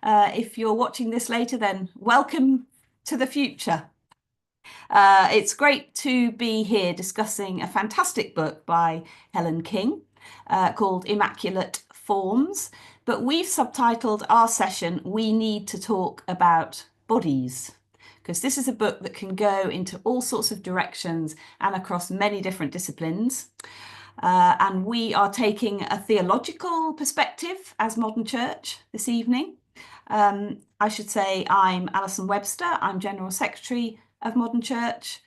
If you're watching this later, then welcome to the future. It's great to be here discussing a fantastic book by Helen King called Immaculate Forms, but we've subtitled our session, We Need to Talk About Bodies, because this is a book that can go into all sorts of directions and across many different disciplines. And we are taking a theological perspective as modern church this evening. I should say I'm Alison Webster, I'm General Secretary of Modern Church,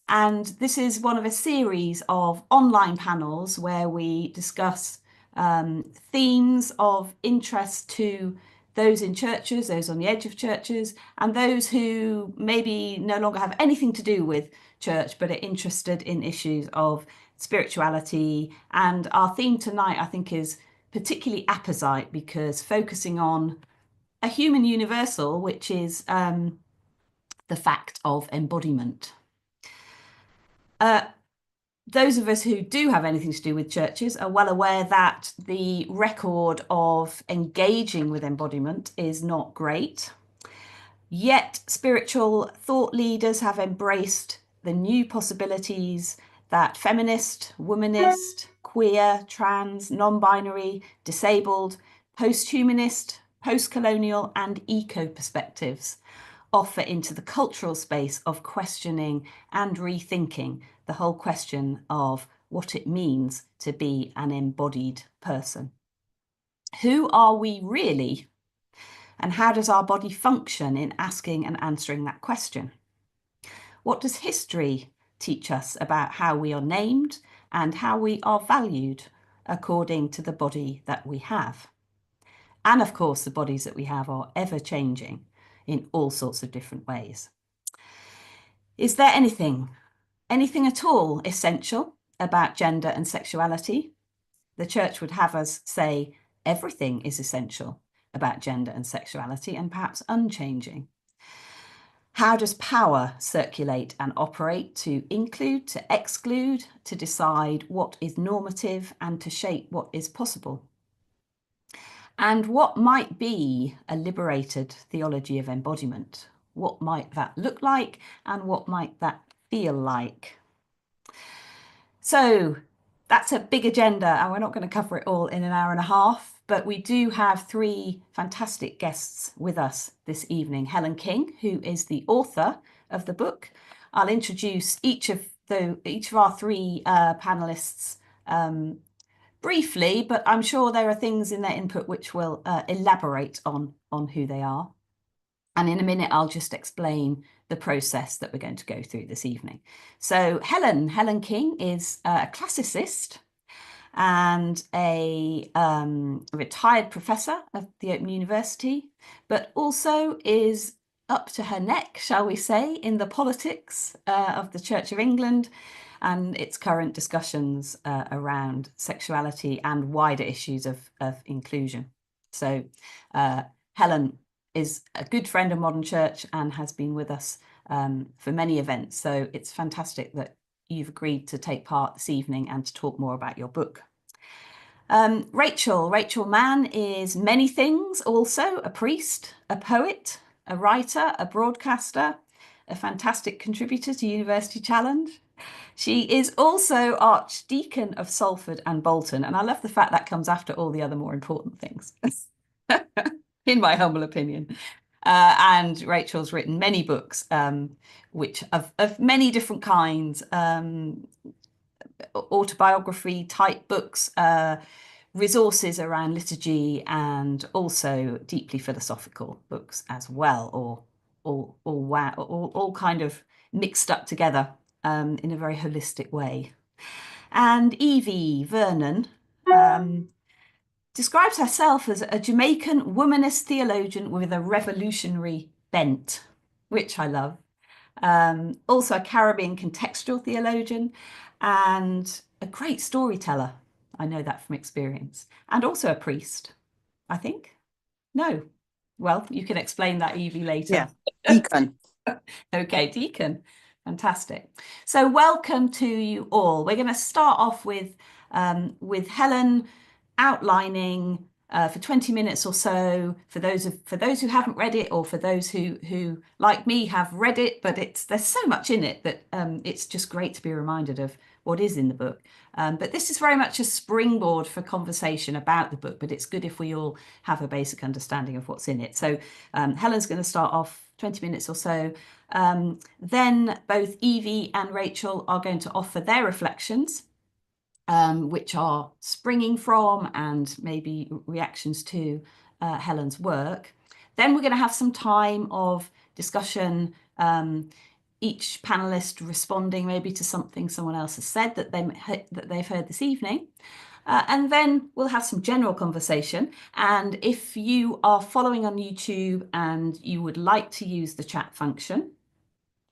and this is one of a series of online panels where we discuss themes of interest to those in churches, those on the edge of churches, and those who maybe no longer have anything to do with church but are interested in issues of spirituality. And our theme tonight, I think, is particularly apposite because focusing on a human universal, which is the fact of embodiment. Those of us who do have anything to do with churches are well aware that the record of engaging with embodiment is not great. Yet spiritual thought leaders have embraced the new possibilities that feminist, womanist, queer, trans, non-binary, disabled, post-humanist, post-colonial and eco perspectives offer into the cultural space of questioning and rethinking the whole question of what it means to be an embodied person. Who are we really? And how does our body function in asking and answering that question? What does history teach us about how we are named and how we are valued according to the body that we have? And of course, the bodies that we have are ever changing in all sorts of different ways. Is there anything at all essential about gender and sexuality? The church would have us say everything is essential about gender and sexuality and perhaps unchanging. How does power circulate and operate to include, to exclude, to decide what is normative and to shape what is possible? And what might be a liberated theology of embodiment? What might that look like and what might that feel like? So that's a big agenda and we're not going to cover it all in an hour and a half, but we do have three fantastic guests with us this evening. Helen King, who is the author of the book. I'll introduce each of our three panelists briefly, but I'm sure there are things in their input which will elaborate on who they are. And in a minute, I'll just explain the process that we're going to go through this evening. So Helen King is a classicist and a retired professor at the Open University, but also is up to her neck, shall we say, in the politics of the Church of England and its current discussions around sexuality and wider issues of inclusion. So Helen is a good friend of Modern Church and has been with us for many events. So it's fantastic that you've agreed to take part this evening and to talk more about your book. Rachel Mann is many things also: a priest, a poet, a writer, a broadcaster, a fantastic contributor to University Challenge. She is also Archdeacon of Salford and Bolton, and I love the fact that comes after all the other more important things, in my humble opinion. And Rachel's written many books, which of many different kinds, autobiography type books, resources around liturgy, and also deeply philosophical books as well, or all kind of mixed up together in a very holistic way. And Evie Vernon describes herself as a Jamaican womanist theologian with a revolutionary bent, which I love. Also a Caribbean contextual theologian and a great storyteller. I know that from experience. And also a priest, I think. No. Well, you can explain that, Evie, later. Yeah, deacon. Okay, deacon. Fantastic. So welcome to you all. We're going to start off with Helen outlining for 20 minutes or so, for those who haven't read it, or for those who like me have read it, but there's so much in it that it's just great to be reminded of what is in the book. But this is very much a springboard for conversation about the book, but it's good if we all have a basic understanding of what's in it. So Helen's going to start off 20 minutes or so. Then both Evie and Rachel are going to offer their reflections, which are springing from and maybe reactions to Helen's work. Then we're going to have some time of discussion, each panelist responding maybe to something someone else has said that they've heard this evening. And then we'll have some general conversation. And if you are following on YouTube and you would like to use the chat function,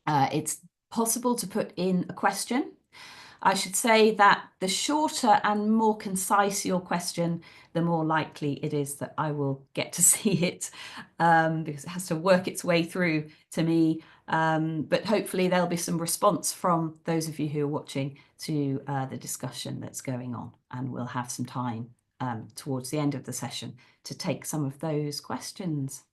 it's possible to put in a question. I should say that the shorter and more concise your question, the more likely it is that I will get to see it, because it has to work its way through to me. But hopefully there'll be some response from those of you who are watching to the discussion that's going on, and we'll have some time towards the end of the session to take some of those questions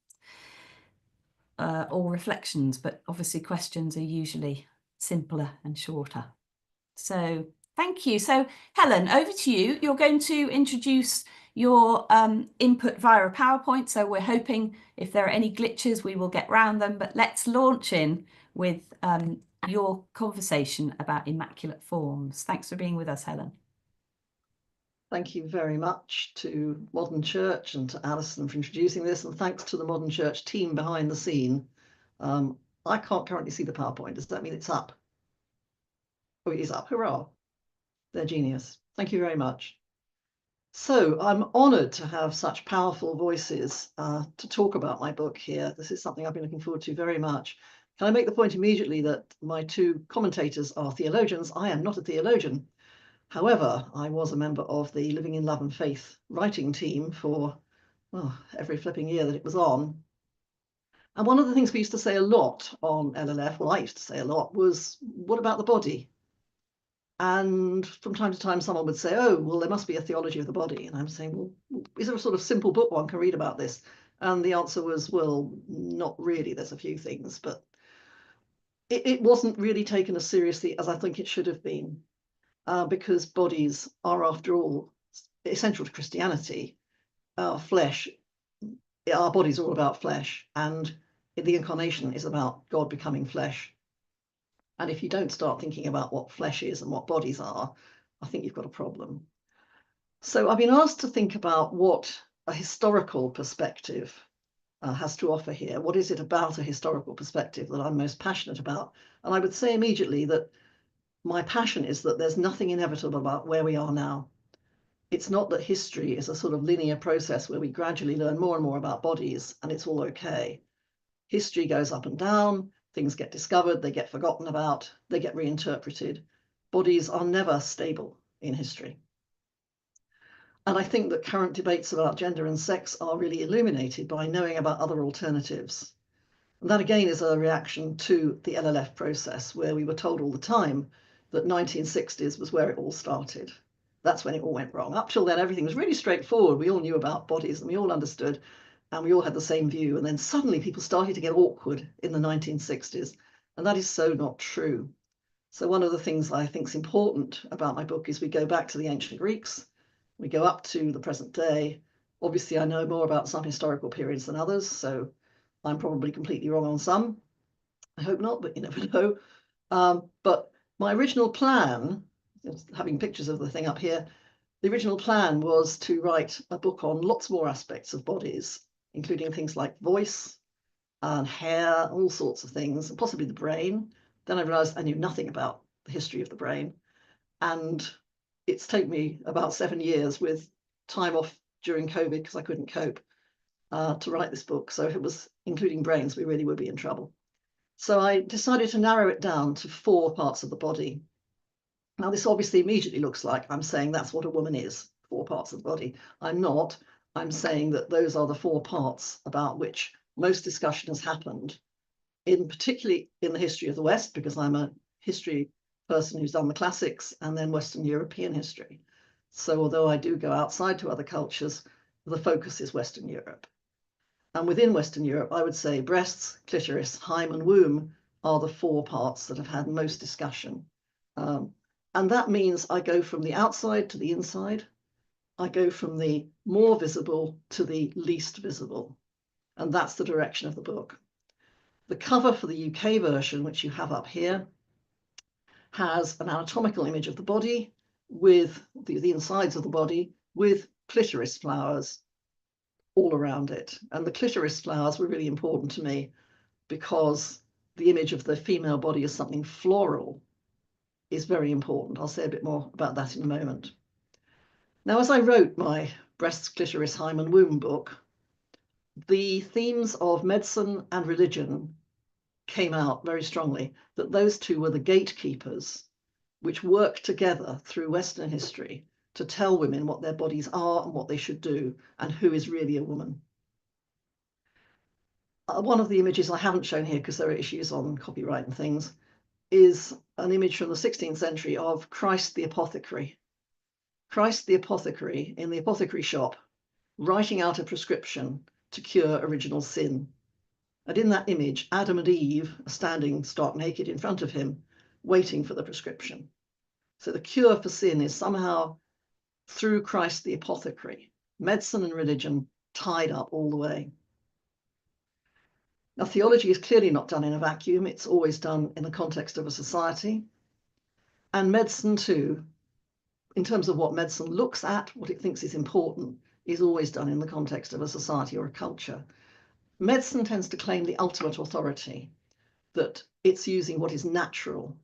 or reflections, but obviously questions are usually simpler and shorter. So thank you. So Helen, over to you. You're going to introduce your input via a PowerPoint. So we're hoping if there are any glitches, we will get round them. But let's launch in with your conversation about Immaculate Forms. Thanks for being with us, Helen. Thank you very much to Modern Church and to Alison for introducing this, and thanks to the Modern Church team behind the scene. I can't currently see the PowerPoint. Does that mean it's up? Oh, it is up. Hurrah. They're genius. Thank you very much. So I'm honoured to have such powerful voices to talk about my book here. This is something I've been looking forward to very much. Can I make the point immediately that my two commentators are theologians? I am not a theologian. However, I was a member of the Living in Love and Faith writing team for every flipping year that it was on. And one of the things we used to say a lot on LLF, well, I used to say a lot, was, what about the body? And from time to time, someone would say, oh, well, there must be a theology of the body. And I'm saying, well, is there a sort of simple book one can read about this? And the answer was, well, not really. There's a few things, but it wasn't really taken as seriously as I think it should have been, because bodies are, after all, essential to Christianity. Our bodies are all about flesh, and the incarnation is about God becoming flesh. And if you don't start thinking about what flesh is and what bodies are, I think you've got a problem. So I've been asked to think about what a historical perspective has to offer here. What is it about a historical perspective that I'm most passionate about? And I would say immediately that my passion is that there's nothing inevitable about where we are now. It's not that history is a sort of linear process where we gradually learn more and more about bodies and it's all okay. History goes up and down. Things get discovered, they get forgotten about, they get reinterpreted. Bodies are never stable in history. And I think that current debates about gender and sex are really illuminated by knowing about other alternatives. And that again is a reaction to the LLF process, where we were told all the time that 1960s was where it all started. That's when it all went wrong. Up till then, everything was really straightforward. We all knew about bodies and we all understood, and we all had the same view. And then suddenly people started to get awkward in the 1960s. And that is so not true. So one of the things I think is important about my book is we go back to the ancient Greeks, we go up to the present day. Obviously, I know more about some historical periods than others, so I'm probably completely wrong on some. I hope not, but you never know. But my original plan, having pictures of the thing up here, the original plan was to write a book on lots more aspects of bodies, including things like voice and hair, all sorts of things, and possibly the brain. Then I realized I knew nothing about the history of the brain. And it's taken me about 7 years, with time off during COVID because I couldn't cope, to write this book. So if it was including brains, we really would be in trouble. So I decided to narrow it down to 4 parts of the body. Now, this obviously immediately looks like I'm saying that's what a woman is, 4 parts of the body. I'm not. I'm saying that those are the 4 parts about which most discussion has happened, particularly in the history of the West, because I'm a history person who's done the classics and then Western European history. So although I do go outside to other cultures, the focus is Western Europe. And within Western Europe, I would say breasts, clitoris, hymen, womb are the four parts that have had most discussion. And that means I go from the outside to the inside. I go from the more visible to the least visible. And that's the direction of the book. The cover for the UK version, which you have up here, has an anatomical image of the body with the insides of the body with clitoris flowers all around it. And the clitoris flowers were really important to me because the image of the female body as something floral is very important. I'll say a bit more about that in a moment. Now, as I wrote my breasts, clitoris, hymen, womb book, the themes of medicine and religion came out very strongly, that those two were the gatekeepers which worked together through Western history to tell women what their bodies are and what they should do and who is really a woman. One of the images I haven't shown here because there are issues on copyright and things is an image from the 16th century of Christ the apothecary. Christ the apothecary in the apothecary shop writing out a prescription to cure original sin. And in that image, Adam and Eve are standing stark naked in front of him, waiting for the prescription. So the cure for sin is somehow through Christ the apothecary, medicine and religion tied up all the way. Now, theology is clearly not done in a vacuum. It's always done in the context of a society. And medicine too, in terms of what medicine looks at, what it thinks is important, is always done in the context of a society or a culture. Medicine tends to claim the ultimate authority, that it's using what is natural.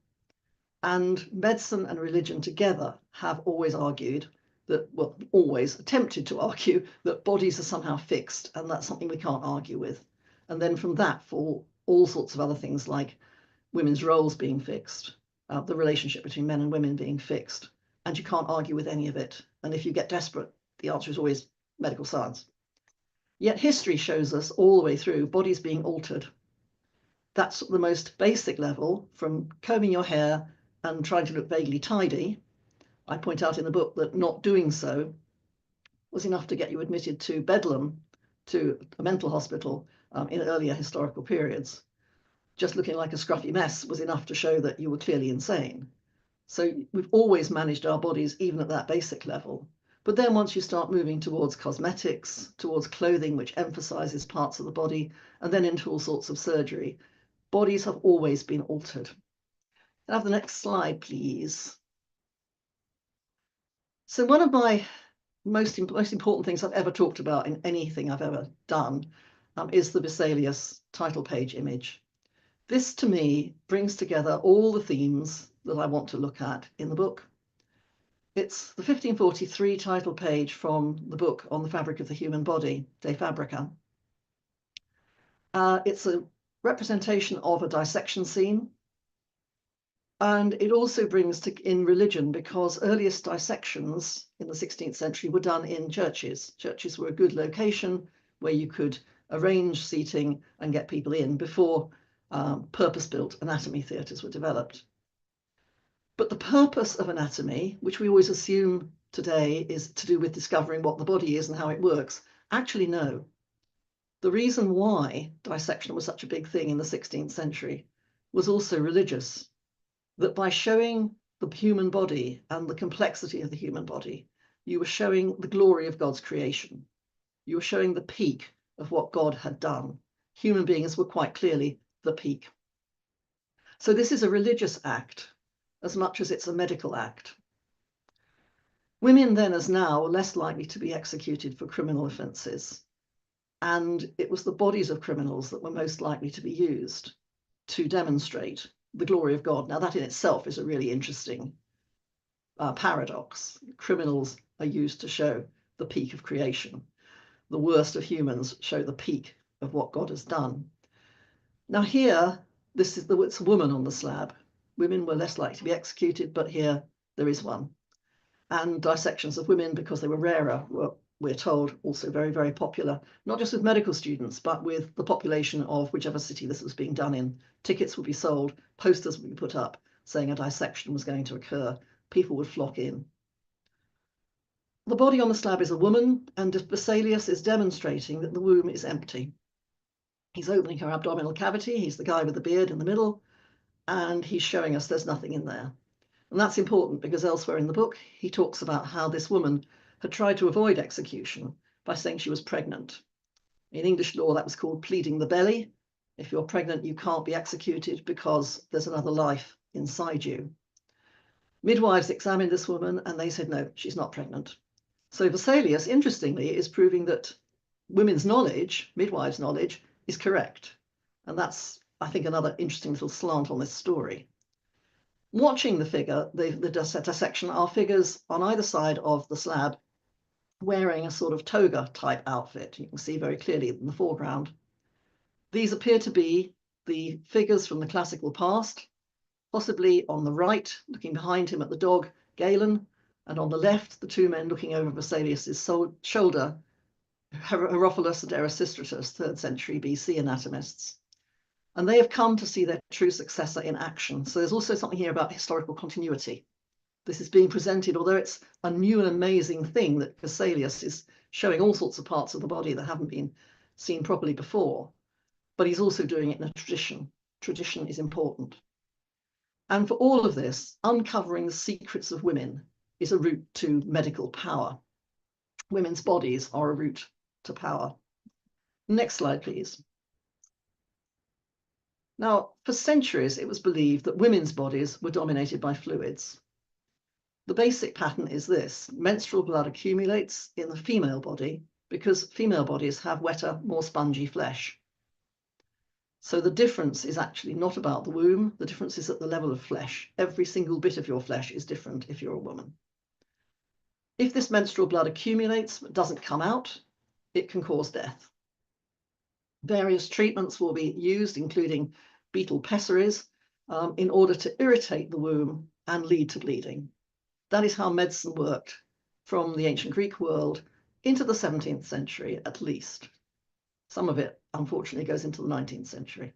And medicine and religion together have always argued that, well, always attempted to argue that bodies are somehow fixed, and that's something we can't argue with. And then from that fall all sorts of other things like women's roles being fixed, the relationship between men and women being fixed, and you can't argue with any of it. And if you get desperate, the answer is always medical science. Yet history shows us all the way through bodies being altered. That's the most basic level, from combing your hair and trying to look vaguely tidy. I point out in the book that not doing so was enough to get you admitted to Bedlam, to a mental hospital in earlier historical periods. Just looking like a scruffy mess was enough to show that you were clearly insane. So we've always managed our bodies even at that basic level. But then once you start moving towards cosmetics, towards clothing which emphasizes parts of the body, and then into all sorts of surgery, bodies have always been altered. Can I have the next slide, please? So one of my most important things I've ever talked about in anything I've ever done is the Vesalius title page image. This, to me, brings together all the themes that I want to look at in the book. It's the 1543 title page from the book on the fabric of the human body, De Fabrica. It's a representation of a dissection scene. And it also brings in religion, because earliest dissections in the 16th century were done in churches. Churches were a good location where you could arrange seating and get people in before purpose-built anatomy theatres were developed. But the purpose of anatomy, which we always assume today is to do with discovering what the body is and how it works, actually no. The reason why dissection was such a big thing in the 16th century was also religious. That by showing the human body and the complexity of the human body, you were showing the glory of God's creation. You were showing the peak of what God had done. Human beings were quite clearly the peak. So this is a religious act as much as it's a medical act. Women then as now were less likely to be executed for criminal offences. And it was the bodies of criminals that were most likely to be used to demonstrate the glory of God. Now, that in itself is a really interesting paradox. Criminals are used to show the peak of creation. The worst of humans show the peak of what God has done. Now here, it's a woman on the slab. Women were less likely to be executed, but here there is one. And dissections of women, because they were rarer, were, we're told, also very, very popular, not just with medical students, but with the population of whichever city this was being done in. Tickets would be sold, posters would be put up saying a dissection was going to occur. People would flock in. The body on the slab is a woman, and Vesalius is demonstrating that the womb is empty. He's opening her abdominal cavity. He's the guy with the beard in the middle, and he's showing us there's nothing in there. And that's important because elsewhere in the book, he talks about how this woman had tried to avoid execution by saying she was pregnant. In English law, that was called pleading the belly. If you're pregnant, you can't be executed because there's another life inside you. Midwives examined this woman and they said, no, she's not pregnant. So Vesalius, interestingly, is proving that women's knowledge, midwives' knowledge, is correct. And that's, I think, another interesting little slant on this story. Watching the figure, the dissection, are figures on either side of the slab wearing a sort of toga type outfit. You can see very clearly in the foreground. These appear to be the figures from the classical past, possibly on the right, looking behind him at the dog, Galen, and on the left, the two men looking over Vesalius's shoulder, Herophilus and Erasistratus, 3rd century BC anatomists. And they have come to see their true successor in action. So there's also something here about historical continuity. This is being presented, although it's a new and amazing thing that Vesalius is showing all sorts of parts of the body that haven't been seen properly before, but he's also doing it in a tradition. Tradition is important. And for all of this, uncovering the secrets of women is a route to medical power. Women's bodies are a route to power. Next slide, please. Now, for centuries, it was believed that women's bodies were dominated by fluids. The basic pattern is this: menstrual blood accumulates in the female body because female bodies have wetter, more spongy flesh. So the difference is actually not about the womb, the difference is at the level of flesh. Every single bit of your flesh is different if you're a woman. If this menstrual blood accumulates but doesn't come out, it can cause death. Various treatments will be used, including beetle pessaries, in order to irritate the womb and lead to bleeding. That is how medicine worked from the ancient Greek world into the 17th century, at least. Some of it, unfortunately, goes into the 19th century.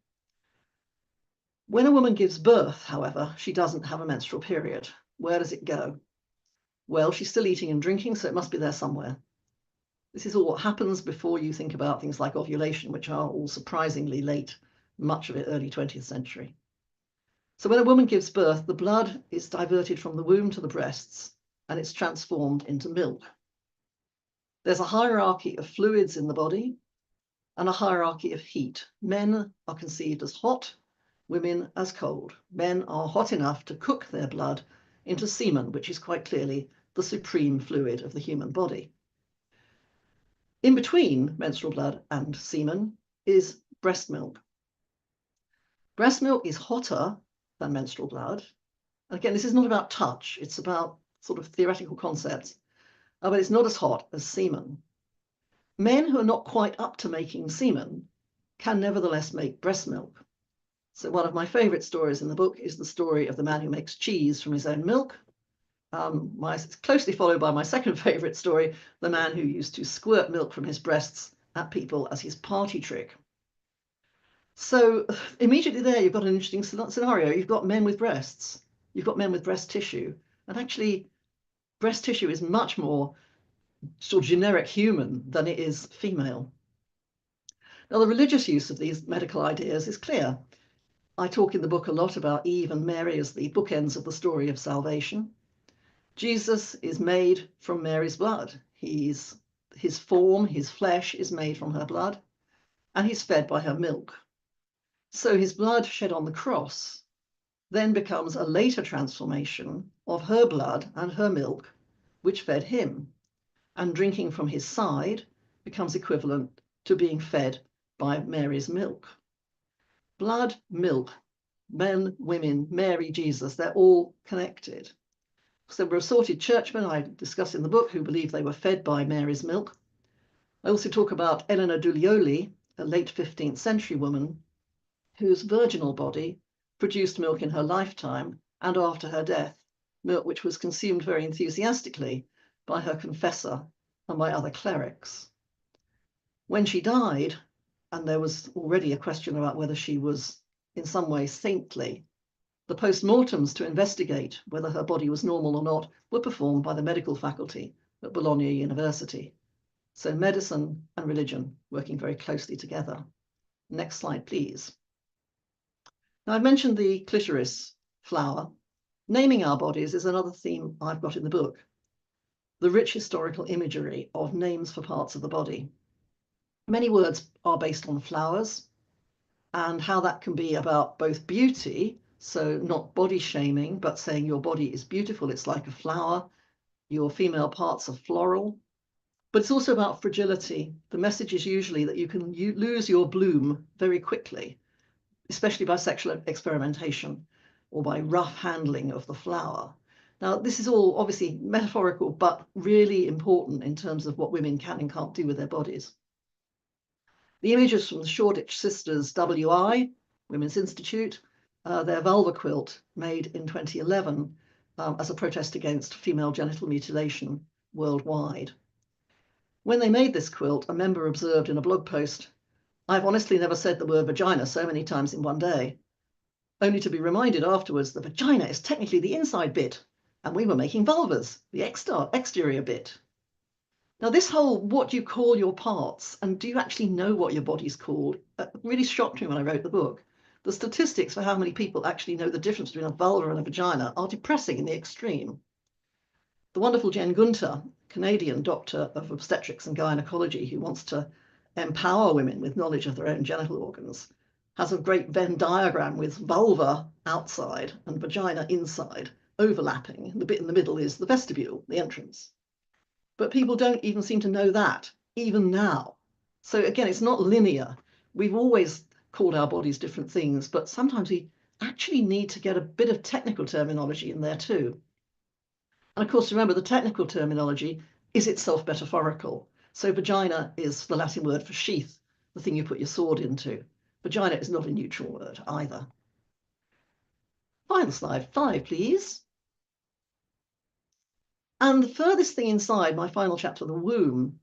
When a woman gives birth, however, she doesn't have a menstrual period. Where does it go? Well, she's still eating and drinking, so it must be there somewhere. This is all what happens before you think about things like ovulation, which are all surprisingly late, much of it early 20th century. So when a woman gives birth, the blood is diverted from the womb to the breasts, and it's transformed into milk. There's a hierarchy of fluids in the body and a hierarchy of heat. Men are conceived as hot, women as cold. Men are hot enough to cook their blood into semen, which is quite clearly the supreme fluid of the human body. In between menstrual blood and semen is breast milk. Breast milk is hotter than menstrual blood. And again, this is not about touch, it's about sort of theoretical concepts, but it's not as hot as semen. Men who are not quite up to making semen can nevertheless make breast milk. So one of my favorite stories in the book is the story of the man who makes cheese from his own milk. It's closely followed by my second favorite story, the man who used to squirt milk from his breasts at people as his party trick. So immediately there, you've got an interesting scenario. You've got men with breasts, you've got men with breast tissue, and actually breast tissue is much more sort of generic human than it is female. Now, the religious use of these medical ideas is clear. I talk in the book a lot about Eve and Mary as the bookends of the story of salvation. Jesus is made from Mary's blood. His form, his flesh is made from her blood, and he's fed by her milk. So his blood shed on the cross then becomes a later transformation of her blood and her milk, which fed him. And drinking from his side becomes equivalent to being fed by Mary's milk. Blood, milk, men, women, Mary, Jesus, they're all connected. So there were assorted churchmen I discuss in the book who believe they were fed by Mary's milk. I also talk about Eleanor Dulioli, a late 15th century woman whose virginal body produced milk in her lifetime and after her death, milk which was consumed very enthusiastically by her confessor and by other clerics. When she died, and there was already a question about whether she was in some way saintly, the post-mortems to investigate whether her body was normal or not were performed by the medical faculty at Bologna University. So medicine and religion working very closely together. Next slide, please. Now, I've mentioned the clitoris flower. Naming our bodies is another theme I've got in the book. The rich historical imagery of names for parts of the body. Many words are based on flowers and how that can be about both beauty, so not body shaming, but saying your body is beautiful, it's like a flower, your female parts are floral. But it's also about fragility. The message is usually that you can lose your bloom very quickly, especially by sexual experimentation or by rough handling of the flower. Now, this is all obviously metaphorical, but really important in terms of what women can and can't do with their bodies. The images from the Shoreditch Sisters WI, Women's Institute, their vulva quilt made in 2011 as a protest against female genital mutilation worldwide. When they made this quilt, a member observed in a blog post, "I've honestly never said the word vagina so many times in one day," only to be reminded afterwards the vagina is technically the inside bit, and we were making vulvas, the exterior bit. Now, this whole what do you call your parts and do you actually know what your body's called really shocked me when I wrote the book. The statistics for how many people actually know the difference between a vulva and a vagina are depressing in the extreme. The wonderful Jen Gunter, Canadian doctor of obstetrics and gynecology who wants to empower women with knowledge of their own genital organs, has a great Venn diagram with vulva outside and vagina inside, overlapping. The bit in the middle is the vestibule, the entrance. But people don't even seem to know that, even now. So again, it's not linear. We've always called our bodies different things, but sometimes we actually need to get a bit of technical terminology in there too. And of course, remember, the technical terminology is itself metaphorical. So vagina is the Latin word for sheath, the thing you put your sword into. Vagina is not a neutral word either. Final slide 5, please. And the furthest thing inside my final chapter, the womb,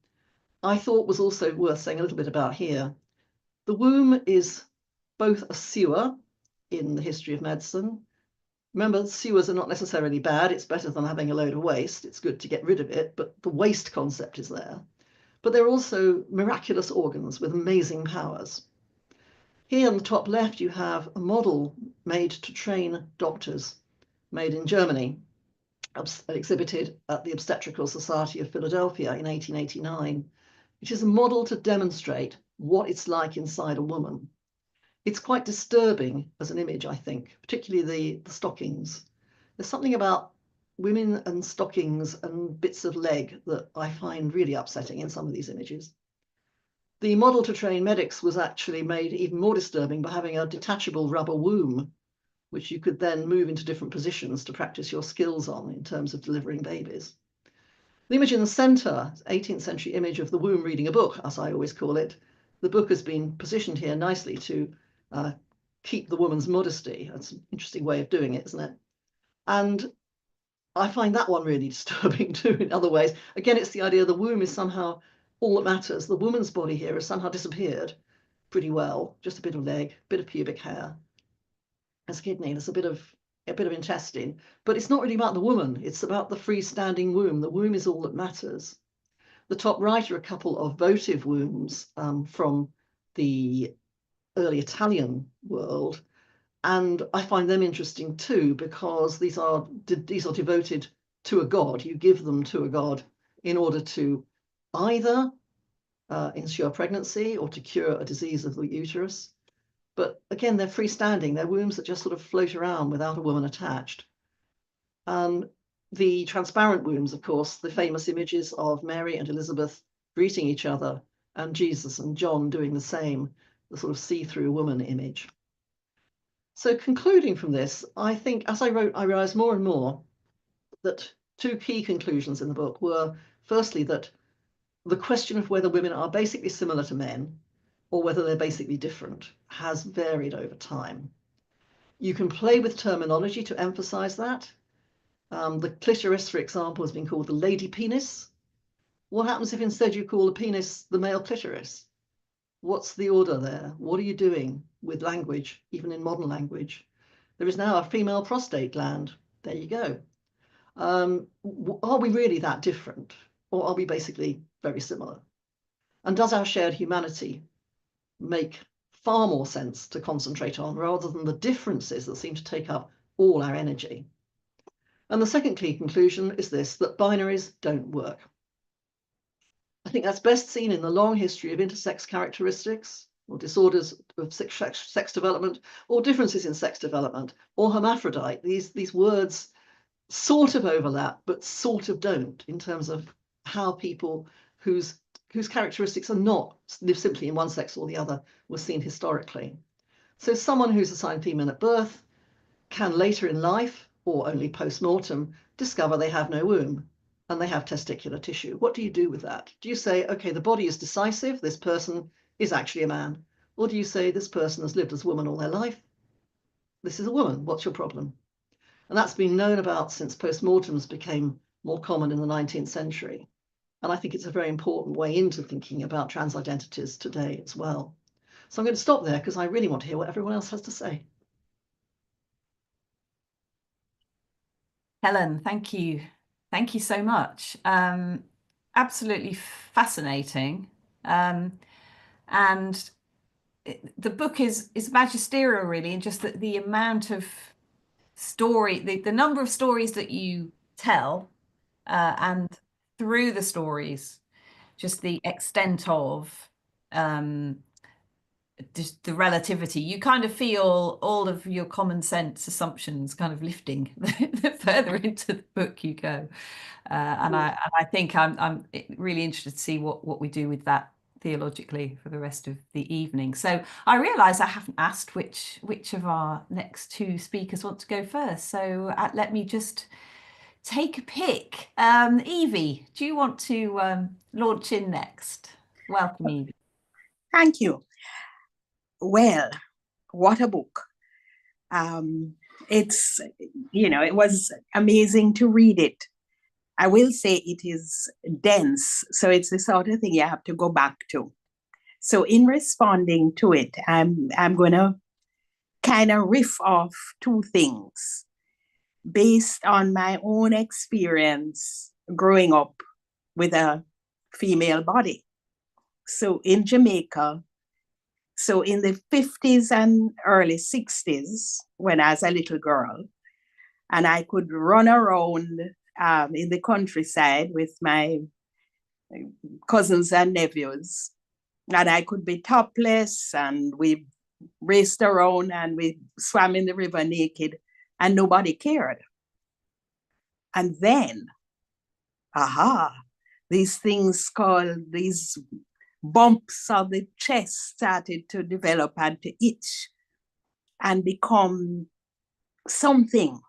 I thought was also worth saying a little bit about here. The womb is both a sewer in the history of medicine. Remember, sewers are not necessarily bad. It's better than having a load of waste. It's good to get rid of it, but the waste concept is there. But they're also miraculous organs with amazing powers. Here on the top left, you have a model made to train doctors, made in Germany, exhibited at the Obstetrical Society of Philadelphia in 1889, which is a model to demonstrate what it's like inside a woman. It's quite disturbing as an image, I think, particularly the stockings. There's something about women and stockings and bits of leg that I find really upsetting in some of these images. The model to train medics was actually made even more disturbing by having a detachable rubber womb, which you could then move into different positions to practice your skills on in terms of delivering babies. The image in the center, 18th century image of the womb reading a book, as I always call it. The book has been positioned here nicely to keep the woman's modesty. That's an interesting way of doing it, isn't it? And I find that one really disturbing too in other ways. Again, it's the idea the womb is somehow all that matters. The woman's body here has somehow disappeared pretty well. Just a bit of leg, a bit of pubic hair. There's a kidney, there's a bit of intestine, but it's not really about the woman. It's about the freestanding womb. The womb is all that matters. The top right are a couple of votive wombs from the early Italian world. And I find them interesting too, because these are devoted to a god. You give them to a god in order to either ensure pregnancy or to cure a disease of the uterus. But again, they're freestanding. They're wombs that just sort of float around without a woman attached. The transparent wombs, of course, the famous images of Mary and Elizabeth greeting each other and Jesus and John doing the same, the sort of see-through woman image. So concluding from this, I think as I wrote, I realized more and more that two key conclusions in the book were, firstly, that the question of whether women are basically similar to men or whether they're basically different has varied over time. You can play with terminology to emphasize that. The clitoris, for example, has been called the lady penis. What happens if instead you call the penis the male clitoris? What's the order there? What are you doing with language, even in modern language? There is now a female prostate gland. There you go. Are we really that different? or are we basically very similar? And does our shared humanity make far more sense to concentrate on rather than the differences that seem to take up all our energy? And the second key conclusion is this, that binaries don't work. I think that's best seen in the long history of intersex characteristics or disorders of sex development or differences in sex development or hermaphrodite. These words sort of overlap, but sort of don't in terms of how people whose characteristics are not live simply in one sex or the other was seen historically. So someone who's assigned female at birth can later in life, or only post-mortem, discover they have no womb and they have testicular tissue. What do you do with that? Do you say, okay, the body is decisive, this person is actually a man? Or do you say this person has lived as a woman all their life? This is a woman, what's your problem? And that's been known about since post-mortems became more common in the 19th century. And I think it's a very important way into thinking about trans identities today as well. So I'm going to stop there because I really want to hear what everyone else has to say. Helen, thank you. Thank you so much. Absolutely fascinating. And the book is magisterial, really, and just the amount of story, the number of stories that you tell, and through the stories, just the extent of just the relativity. You kind of feel all of your common sense assumptions kind of lifting the further into the book you go. And I think I'm really interested to see what we do with that theologically for the rest of the evening. So I realise I haven't asked which of our next two speakers want to go first. So let me just take a pick. Evie, do you want to launch in next? Welcome, Evie. Thank you. Well, what a book. It's, it was amazing to read it. I will say it is dense, so it's the sort of thing you have to go back to. So in responding to it, I'm going to kind of riff off two things based on my own experience growing up with a female body. So in Jamaica, so in the 50s and early 60s, when I was a little girl, and I could run around in the countryside with my cousins and nephews, and I could be topless, and we raced around and we swam in the river naked, and nobody cared. And then, these things called these bumps of the chest started to develop and to itch and become something.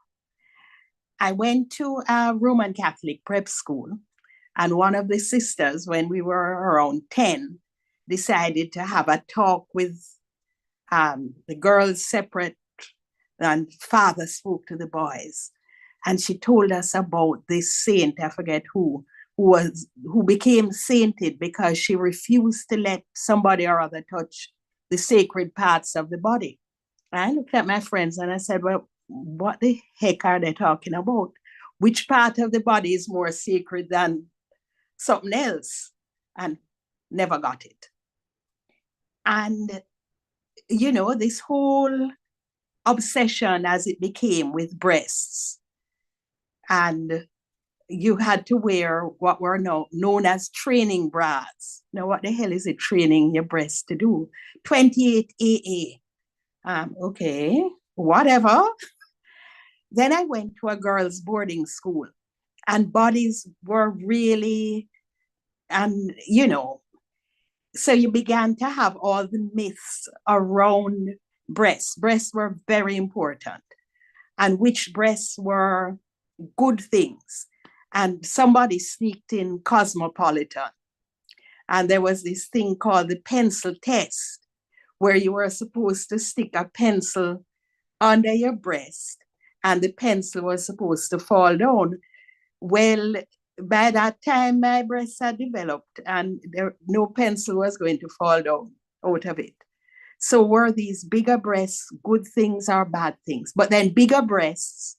I went to a Roman Catholic prep school, and one of the sisters, when we were around 10, decided to have a talk with the girls separate, and father spoke to the boys. And she told us about this saint, I forget who became sainted because she refused to let somebody or other touch the sacred parts of the body. And I looked at my friends and I said, well, what the heck are they talking about? Which part of the body is more sacred than something else? And never got it. And, this whole obsession as it became with breasts, and you had to wear what were now known as training bras. Now, what the hell is it training your breasts to do? 28 AA. Okay, whatever. Then I went to a girls' boarding school, and bodies were really, so you began to have all the myths around breasts. Breasts were very important, and which breasts were good things. And somebody sneaked in Cosmopolitan, and there was this thing called the pencil test, where you were supposed to stick a pencil under your breast, and the pencil was supposed to fall down. Well, by that time, my breasts had developed, and no pencil was going to fall down out of it. So were these bigger breasts good things or bad things? But then bigger breasts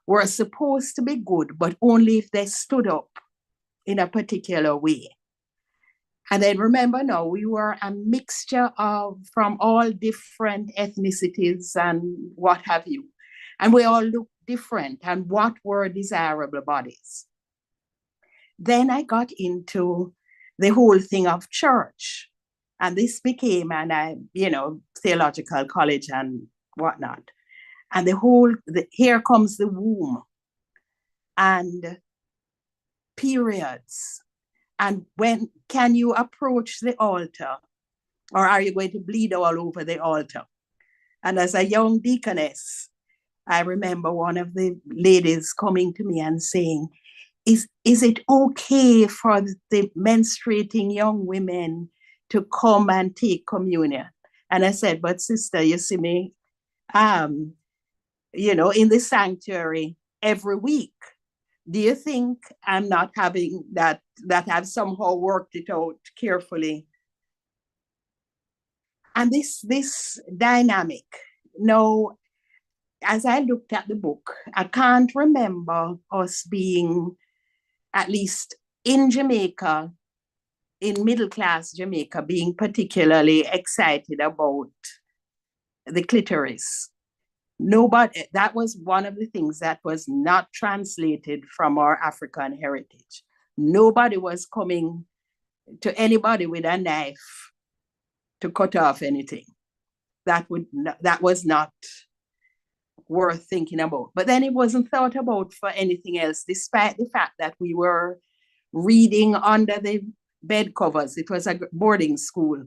were supposed to be good, but only if they stood up. in a particular way. And then remember now, we were a mixture from all different ethnicities and what have you. And we all looked different, and what were desirable bodies. Then I got into the whole thing of church. And this became theological college and whatnot. And here comes the womb and periods. And when can you approach the altar, or are you going to bleed all over the altar? And as a young deaconess, I remember one of the ladies coming to me and saying, is it okay for the menstruating young women to come and take communion? And I said, but sister, you see me, in the sanctuary every week. Do you think I'm not having that I've somehow worked it out carefully? And this dynamic, now, as I looked at the book, I can't remember us being, at least in Jamaica, in middle-class Jamaica, being particularly excited about the clitoris. Nobody, that was one of the things that was not translated from our African heritage. Nobody was coming to anybody with a knife to cut off anything. That was not worth thinking about. But then it wasn't thought about for anything else, despite the fact that we were reading under the bed covers. It was a boarding school.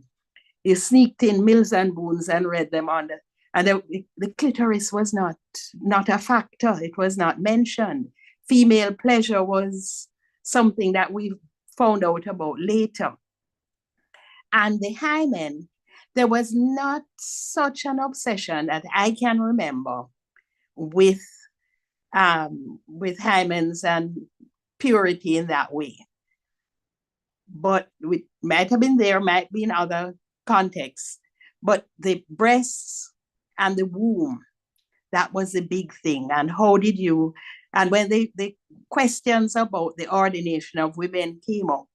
You sneaked in Mills and Boons and read them under. And the clitoris was not a factor. It was not mentioned. Female pleasure was something that we found out about later. And the hymen, there was not such an obsession that I can remember with hymens and purity in that way. But it might have been there, might be in other contexts. But the breasts and the womb, that was a big thing. And how did you, and when the questions about the ordination of women came up,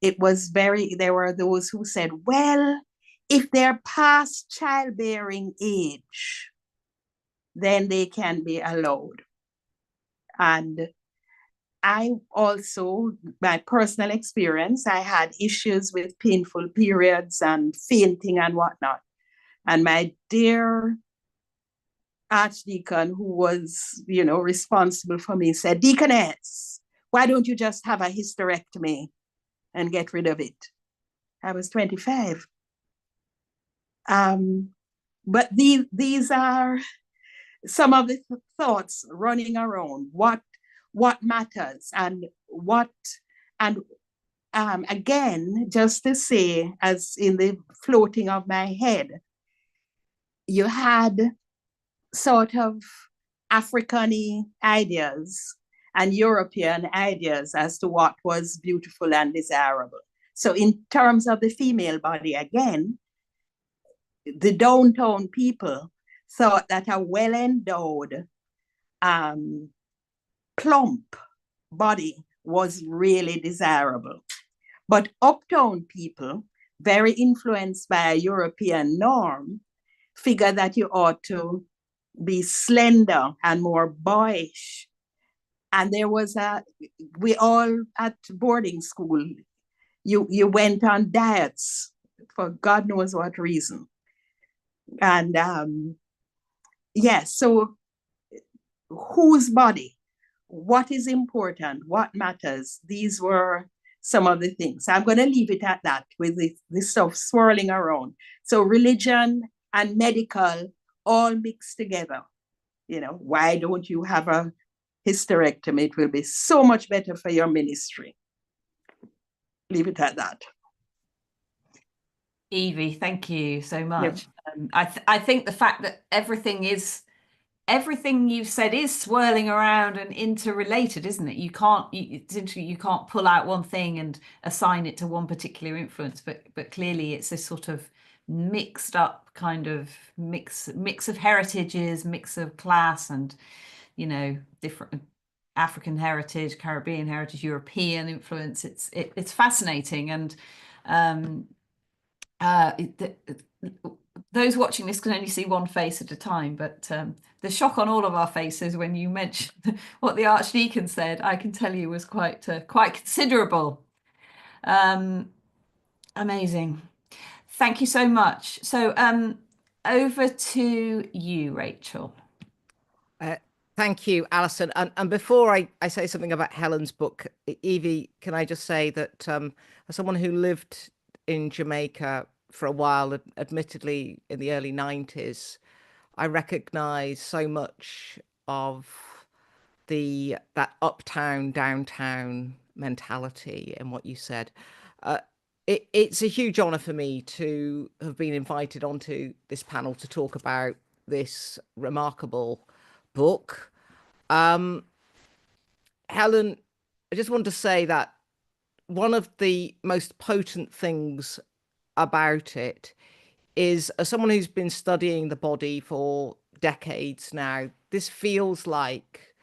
it was there were those who said, well, if they're past childbearing age, then they can be allowed. And I also, my personal experience, I had issues with painful periods and fainting and whatnot. And my dear archdeacon, who was, responsible for me, said, Deaconess, why don't you just have a hysterectomy and get rid of it? I was 25. But these are some of the thoughts running around what matters and what, and again, just to say, as in the floating of my head, you had sort of African-y ideas and European ideas as to what was beautiful and desirable. So in terms of the female body, again, the downtown people thought that a well-endowed, plump body was really desirable. But uptown people, very influenced by a European norm, figure that you ought to be slender and more boyish. And there was we all at boarding school, you went on diets for God knows what reason. And yes, so whose body? What is important? What matters? These were some of the things. I'm going to leave it at that with this stuff swirling around. So religion and medical all mixed together. Why don't you have a hysterectomy? It will be so much better for your ministry. Leave it at that. Evie, thank you so much. Yeah. I think the fact that everything you've said is swirling around and interrelated, isn't it? You can't pull out one thing and assign it to one particular influence, but clearly it's this sort of mixed up kind of mix of heritages, mix of class, and different African heritage, Caribbean heritage, European influence. It's fascinating, and those watching this can only see one face at a time, but the shock on all of our faces when you mentioned what the Archdeacon said, I can tell you, was quite considerable. Amazing. Thank you so much. So over to you, Rachel. Thank you, Alison. And before I say something about Helen's book, Evie, can I just say that as someone who lived in Jamaica for a while, admittedly in the early 90s, I recognize so much of that uptown, downtown mentality in what you said. It's a huge honor for me to have been invited onto this panel to talk about this remarkable book. Helen, I just want to say that one of the most potent things about it is, as someone who's been studying the body for decades now, this feels like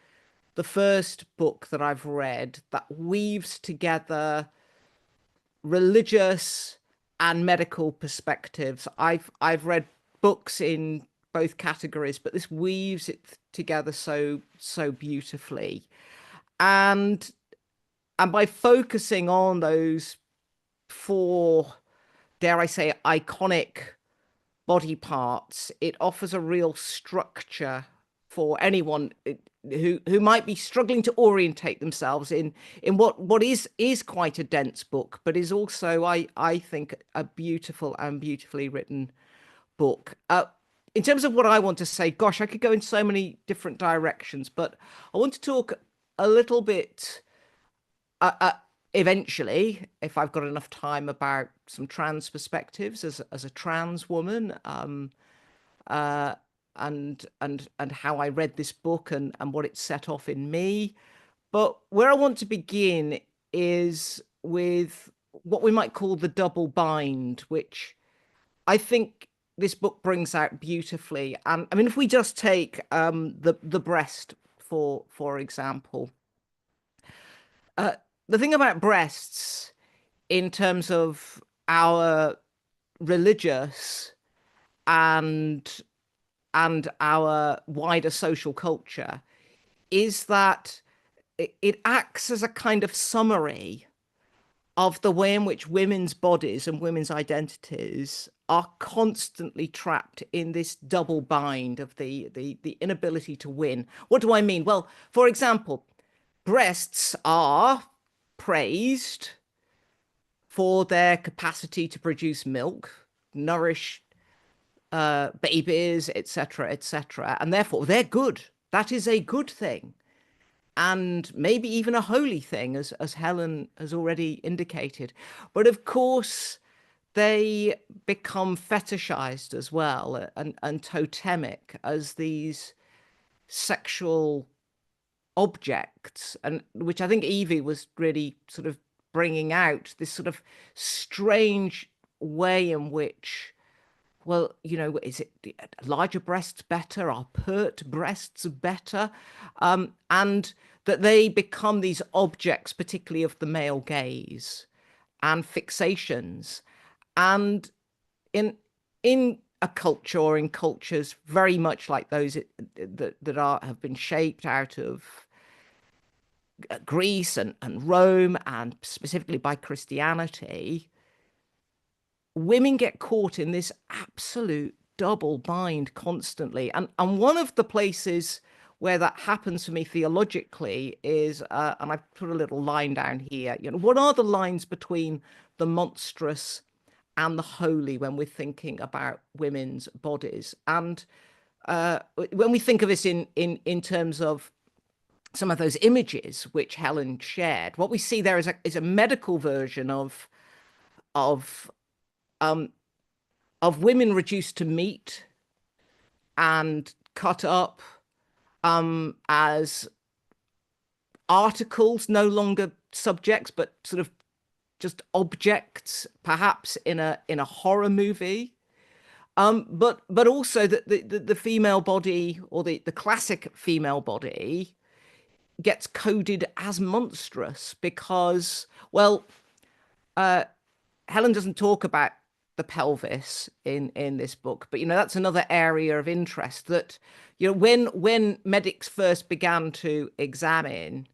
the first book that I've read that weaves together religious and medical perspectives. I've read books in both categories, but this weaves it together so beautifully. And by focusing on those four, dare I say, iconic body parts, it offers a real structure for anyone who might be struggling to orientate themselves in what is quite a dense book, but is also, I think, a beautiful and beautifully written book. In terms of what I want to say, gosh, I could go in so many different directions, but I want to talk a little bit eventually, if I've got enough time, about some trans perspectives as a trans woman, and how I read this book and what it set off in me. But where I want to begin is with what we might call the double bind, which I think this book brings out beautifully. And I mean, if we just take the breast for example, the thing about breasts in terms of our religious and our wider social culture is that it acts as a kind of summary of the way in which women's bodies and women's identities are constantly trapped in this double bind of the inability to win. What do I mean? Well, for example, breasts are praised for their capacity to produce milk, nourish babies, etc., etc., and therefore they're good. That is a good thing, and maybe even a holy thing, as Helen has already indicated. But of course, they become fetishized as well, and totemic as these sexual objects, and which I think Evie was really sort of bringing out, this sort of strange way in which, well, you know, is it larger breasts better? Are pert breasts better? And that they become these objects, particularly of the male gaze and fixations. And in a culture, or in cultures very much like those that have been shaped out of Greece and Rome, and specifically by Christianity, women get caught in this absolute double bind constantly. And one of the places where that happens for me theologically is, and I've put a little line down here, you know, what are the lines between the monstrous and the holy when we're thinking about women's bodies? And when we think of this in terms of some of those images which Helen shared, what we see there is a medical version of women reduced to meat and cut up as articles, no longer subjects, but sort of just objects, perhaps in a horror movie. But also that the female body, or the classic female body, gets coded as monstrous because, well, Helen doesn't talk about the pelvis in this book, but that's another area of interest that when medics first began to examine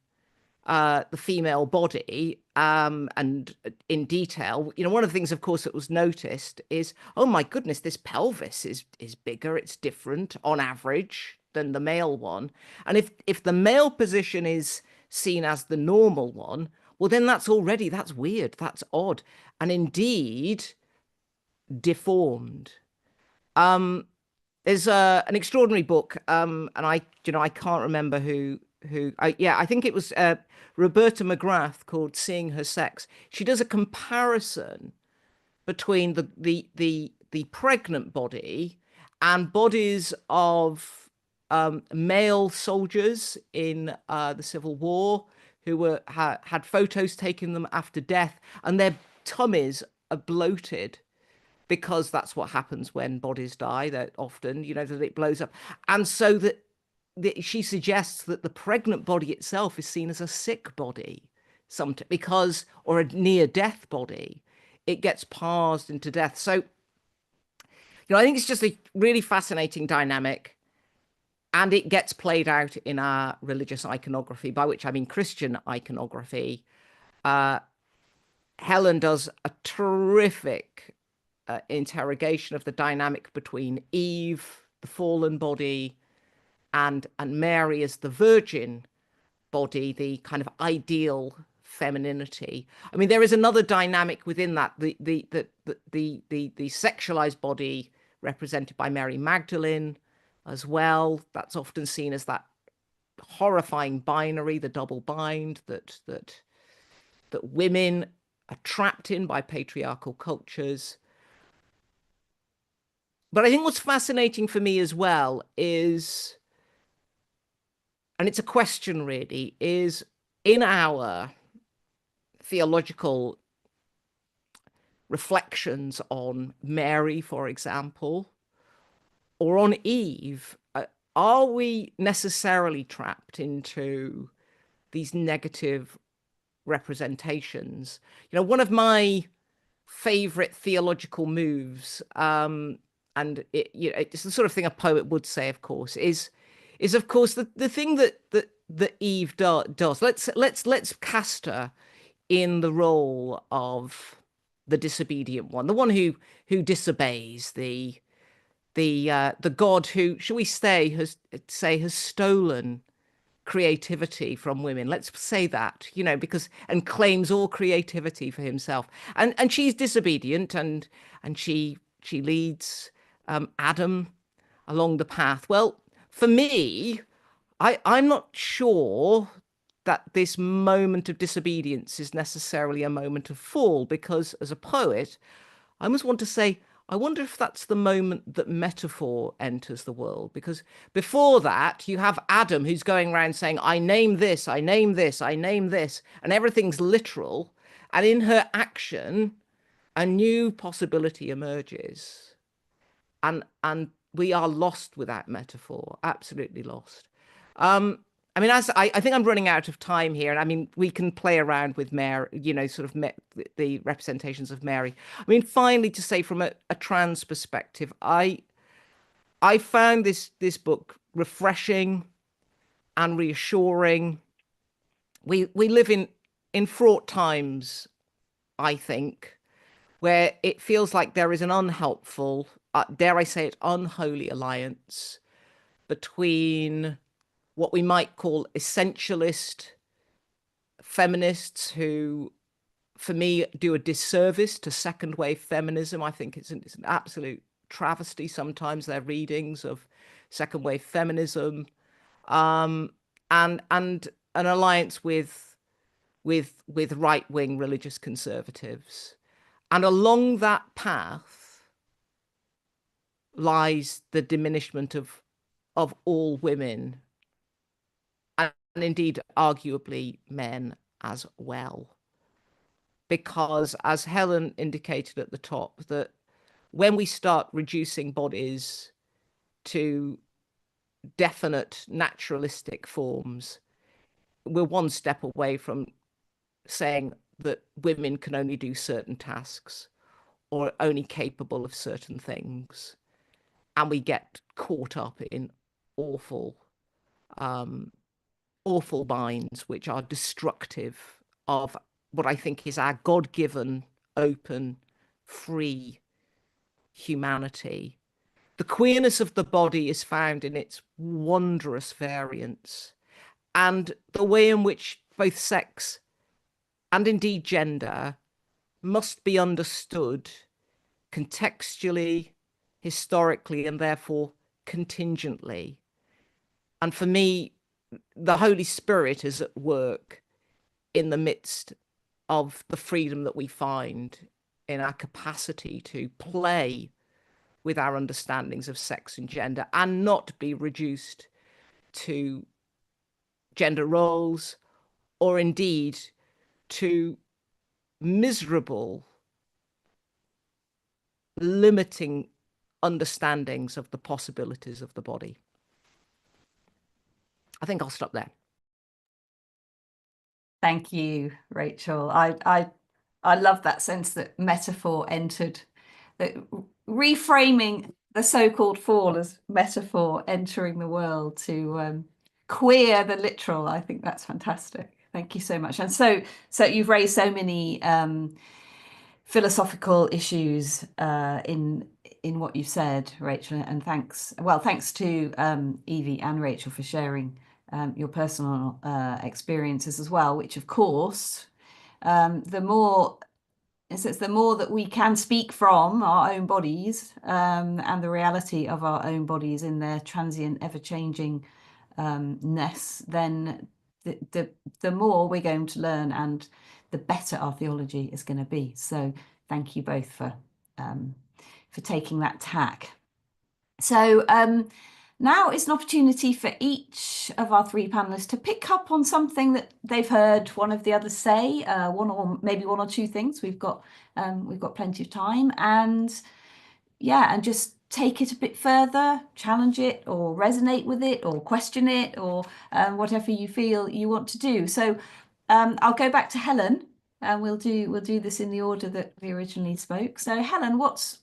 the female body and in detail, one of the things, of course, that was noticed is, oh my goodness, this pelvis is bigger, it's different on average than the male one. And if the male position is seen as the normal one, well, then that's weird, that's odd, and indeed deformed. There's an extraordinary book, and I can't remember I think it was Roberta McGrath, called Seeing Her Sex. She does a comparison between the pregnant body and bodies of male soldiers in the Civil War who had photos taken them after death, and their tummies are bloated because that's what happens when bodies die. That often, that it blows up, and so that she suggests that the pregnant body itself is seen as a sick body, because, or a near-death body. It gets parsed into death. So, I think it's just a really fascinating dynamic, and it gets played out in our religious iconography, by which I mean Christian iconography. Helen does a terrific interrogation of the dynamic between Eve, the fallen body, and Mary as the virgin body, the kind of ideal femininity. I mean, there is another dynamic within that, the sexualized body represented by Mary Magdalene as well. That's often seen as that horrifying binary, the double bind that women are trapped in by patriarchal cultures. But I think what's fascinating for me as well is, and it's a question really, is in our theological reflections on Mary, for example, or on Eve, are we necessarily trapped into these negative representations? One of my favorite theological moves, and it's the sort of thing a poet would say, of course, is of course the thing that Eve does. Let's cast her in the role of the disobedient one, the one who disobeys, the God who, shall we say, has stolen creativity from women. Let's say that, because, and claims all creativity for himself. And she's disobedient, and she leads Adam along the path. Well, for me, I'm not sure that this moment of disobedience is necessarily a moment of fall, because as a poet, I almost want to say, I wonder if that's the moment that metaphor enters the world, because before that you have Adam who's going around saying, I name this, I name this, I name this, and everything's literal. And in her action, a new possibility emerges. And we are lost without metaphor, absolutely lost. I mean, I think I'm running out of time here, and I mean, we can play around with Mary, sort of the representations of Mary. I mean, finally, to say from a trans perspective, I found this book refreshing and reassuring. We live in fraught times, I think, where it feels like there is an unhelpful, dare I say it, unholy alliance between what we might call essentialist feminists, who, for me, do a disservice to second wave feminism. I think it's an absolute travesty sometimes, their readings of second wave feminism, and an alliance with right-wing religious conservatives. And along that path lies the diminishment of all women, and indeed arguably men as well. Because, as Helen indicated at the top, that when we start reducing bodies to definite naturalistic forms, we're one step away from saying that women can only do certain tasks or are only capable of certain things, and we get caught up in awful awful minds which are destructive of what I think is our God-given, open, free humanity. The queerness of the body is found in its wondrous variance, and the way in which both sex and indeed gender must be understood contextually, historically, and therefore contingently. And for me, the Holy Spirit is at work in the midst of the freedom that we find in our capacity to play with our understandings of sex and gender and not be reduced to gender roles or indeed to miserable, limiting understandings of the possibilities of the body. I think I'll stop there. Thank you, Rachel. I love that sense that metaphor entered, that reframing the so-called fall as metaphor entering the world to queer the literal. I think that's fantastic. Thank you so much. And so you've raised so many philosophical issues in what you've said, Rachel, and thanks to Evie and Rachel for sharing your personal experiences as well, which of course, the more that we can speak from our own bodies and the reality of our own bodies in their transient, ever-changing ness, then the more we're going to learn and the better our theology is going to be. So thank you both for taking that tack. So now is an opportunity for each of our three panelists to pick up on something that they've heard one of the others say, one or two things. We've got plenty of time, and just take it a bit further, challenge it, or resonate with it, or question it, or whatever you feel you want to do. So I'll go back to Helen, and we'll do this in the order that we originally spoke. So Helen, what's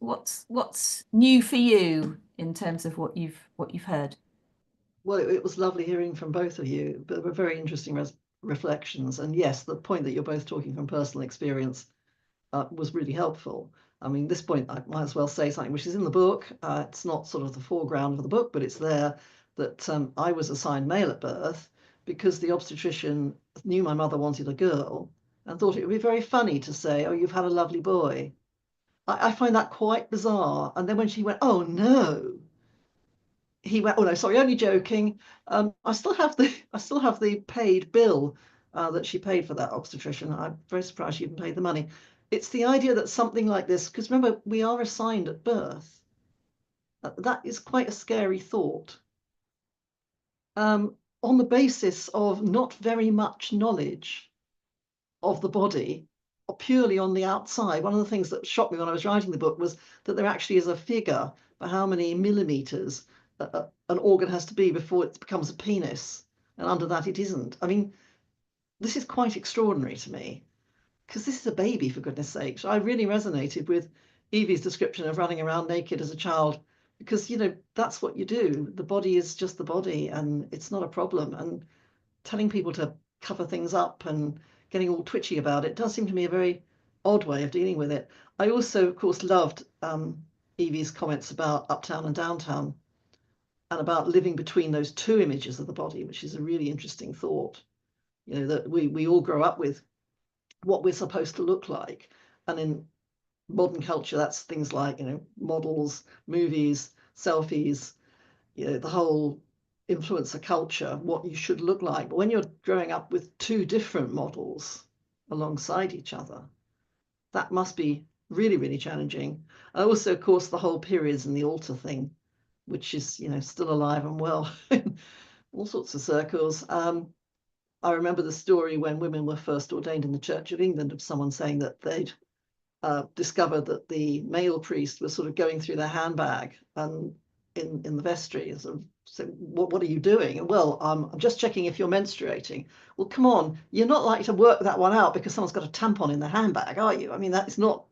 new for you in terms of what you've heard? Well, it was lovely hearing from both of you, but they were very interesting reflections. And yes, the point that you're both talking from personal experience was really helpful. I mean, this point, I might as well say something which is in the book. It's not sort of the foreground of the book, but it's there that I was assigned male at birth because the obstetrician knew my mother wanted a girl and thought it would be very funny to say, "Oh, you've had a lovely boy." I find that quite bizarre. And then when she went, "Oh, no," he went, "Oh, no, sorry, only joking." I still have the paid bill that she paid for that obstetrician. I'm very surprised she even paid the money. It's the idea that something like this, because remember, we are assigned at birth. That is quite a scary thought. On the basis of not very much knowledge of the body, or purely on the outside. One of the things that shocked me when I was writing the book was that there actually is a figure for how many millimeters an organ has to be before it becomes a penis, and under that it isn't. I mean, this is quite extraordinary to me, because this is a baby, for goodness sake. So I really resonated with Evie's description of running around naked as a child, because, that's what you do. The body is just the body, and it's not a problem. And telling people to cover things up and getting all twitchy about it does seem to me a very odd way of dealing with it. I also, of course, loved Evie's comments about uptown and downtown and about living between those two images of the body, which is a really interesting thought. That we all grow up with what we're supposed to look like. And in modern culture, that's things like, models, movies, selfies, the whole influencer culture, what you should look like. But when you're growing up with two different models alongside each other, that must be really, really challenging. And also, of course, the whole periods and the altar thing, which is, still alive and well in all sorts of circles. I remember the story when women were first ordained in the Church of England of someone saying that they'd discovered that the male priest was sort of going through their handbag and in the vestry and sort of say, what are you doing? And, well, I'm just checking if you're menstruating. Well, come on, you're not likely to work that one out because someone's got a tampon in their handbag, are you? I mean, that is not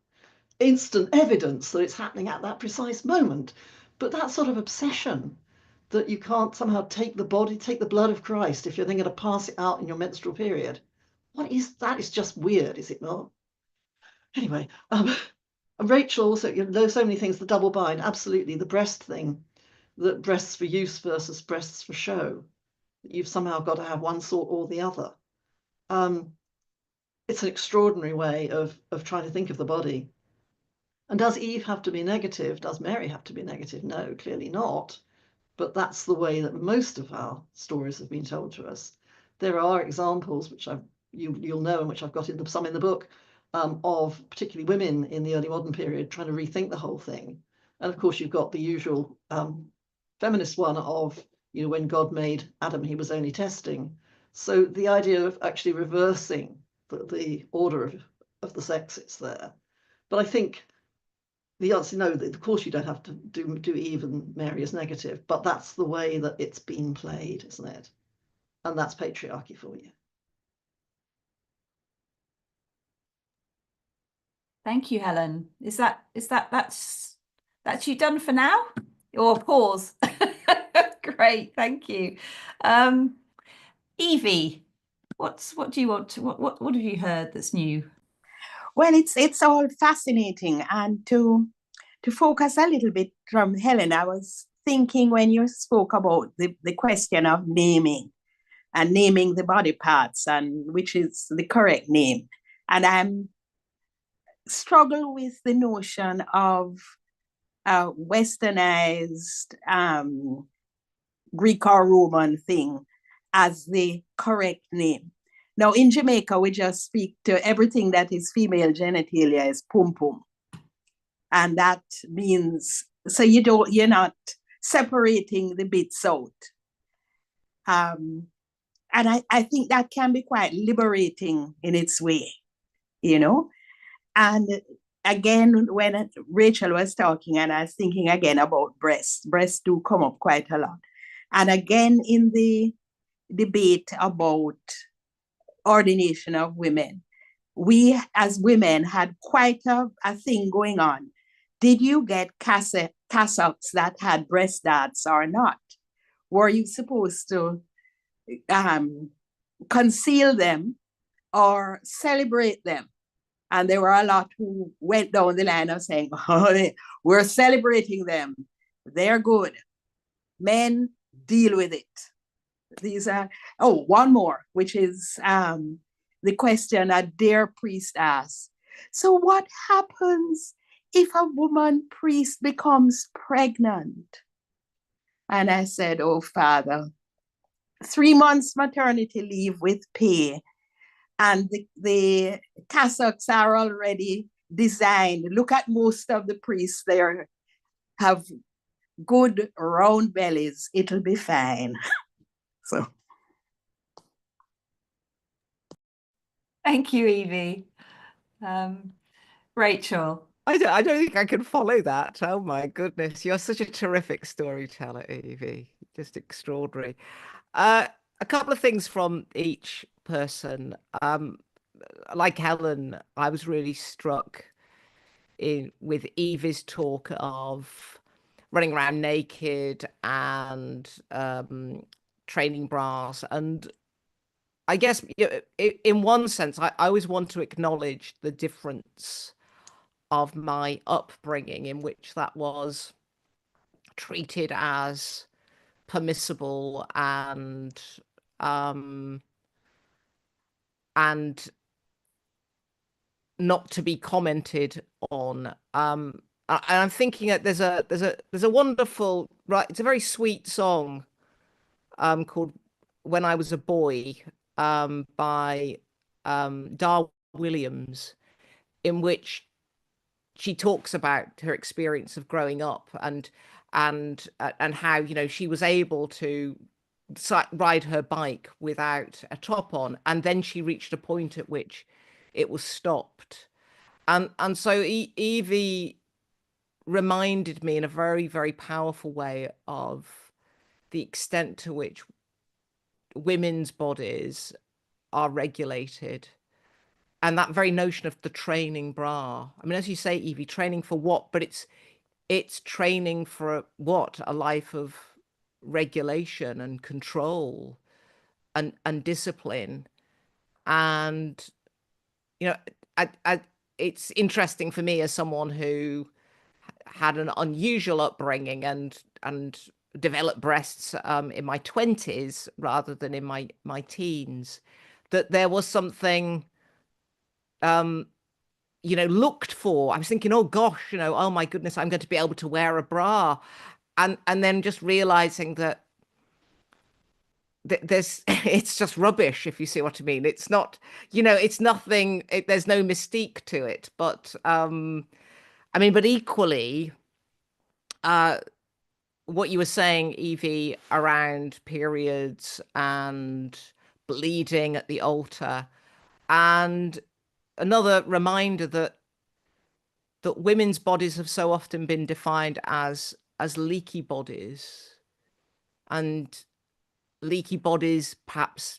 instant evidence that it's happening at that precise moment. But that sort of obsession that you can't somehow take the blood of Christ if you're then going to pass it out in your menstrual period. What is that? Is just weird, is it not? Anyway, Rachel also, there's so many things, the double bind, absolutely, the breast thing, that breasts for use versus breasts for show. You've somehow got to have one sort or the other. It's an extraordinary way of trying to think of the body. And does Eve have to be negative? Does Mary have to be negative? No, clearly not. But that's the way that most of our stories have been told to us. There are examples, which you'll know, and which I've got some in the book, of particularly women in the early modern period trying to rethink the whole thing. And of course, you've got the usual feminist one of, when God made Adam, he was only testing. So the idea of actually reversing the order of the sexes there. But I think the answer, no, of course you don't have to do Eve and Mary as negative, but that's the way that it's been played, isn't it? And that's patriarchy for you. Thank you, Helen. That's you done for now? Or pause? Great, thank you. Evie, what do you want to, what have you heard that's new? Well, it's all fascinating, and to focus a little bit from Helen, I was thinking when you spoke about the question of naming and naming the body parts and which is the correct name. And I'm struggle with the notion of westernized Greek or Roman thing as the correct name. Now in Jamaica, we just speak to everything that is female genitalia is pum pum. And that means, so you're not separating the bits out. And I think that can be quite liberating in its way, And again, when Rachel was talking, and I was thinking again about breasts do come up quite a lot. And again, in the debate about ordination of women, we as women had quite a thing going on. Did you get cassocks that had breast darts or not? Were you supposed to conceal them or celebrate them? And there were a lot who went down the line of saying, oh, we're celebrating them. They're good. Men, deal with it. These are, one more, which is the question a dear priest asked. So what happens if a woman priest becomes pregnant? And I said, oh, Father, 3 months maternity leave with pay. And the cassocks are already designed. Look at most of the priests there have good round bellies. It'll be fine. So. Thank you, Evie. Rachel. I don't think I can follow that. Oh my goodness, you're such a terrific storyteller, Evie. Just extraordinary. A couple of things from each person. Like Helen, I was really struck with Evie's talk of running around naked and training bras. And I guess in one sense, I always want to acknowledge the difference of my upbringing, in which that was treated as permissible and not to be commented on. And I'm thinking that there's a wonderful, right, it's a very sweet song called When I Was a Boy by Dar Williams, in which she talks about her experience of growing up and how, she was able to ride her bike without a top on, and then she reached a point at which it was stopped. And so Evie reminded me in a very, very powerful way of the extent to which women's bodies are regulated, and that very notion of the training bra. I mean, as you say, Evie, training for what? But it's training for what? A life of regulation and control and discipline. And you know, it's interesting for me as someone who had an unusual upbringing and developed breasts in my 20s rather than in my teens, that there was something looked for. I was thinking, oh gosh, oh my goodness, I'm going to be able to wear a bra, and then just realizing that there's it's just rubbish, if you see what I mean. It's not, it's nothing. There's no mystique to it. But I mean, but equally, what you were saying, Evie, around periods and bleeding at the altar, and another reminder that women's bodies have so often been defined as leaky bodies, and leaky bodies, perhaps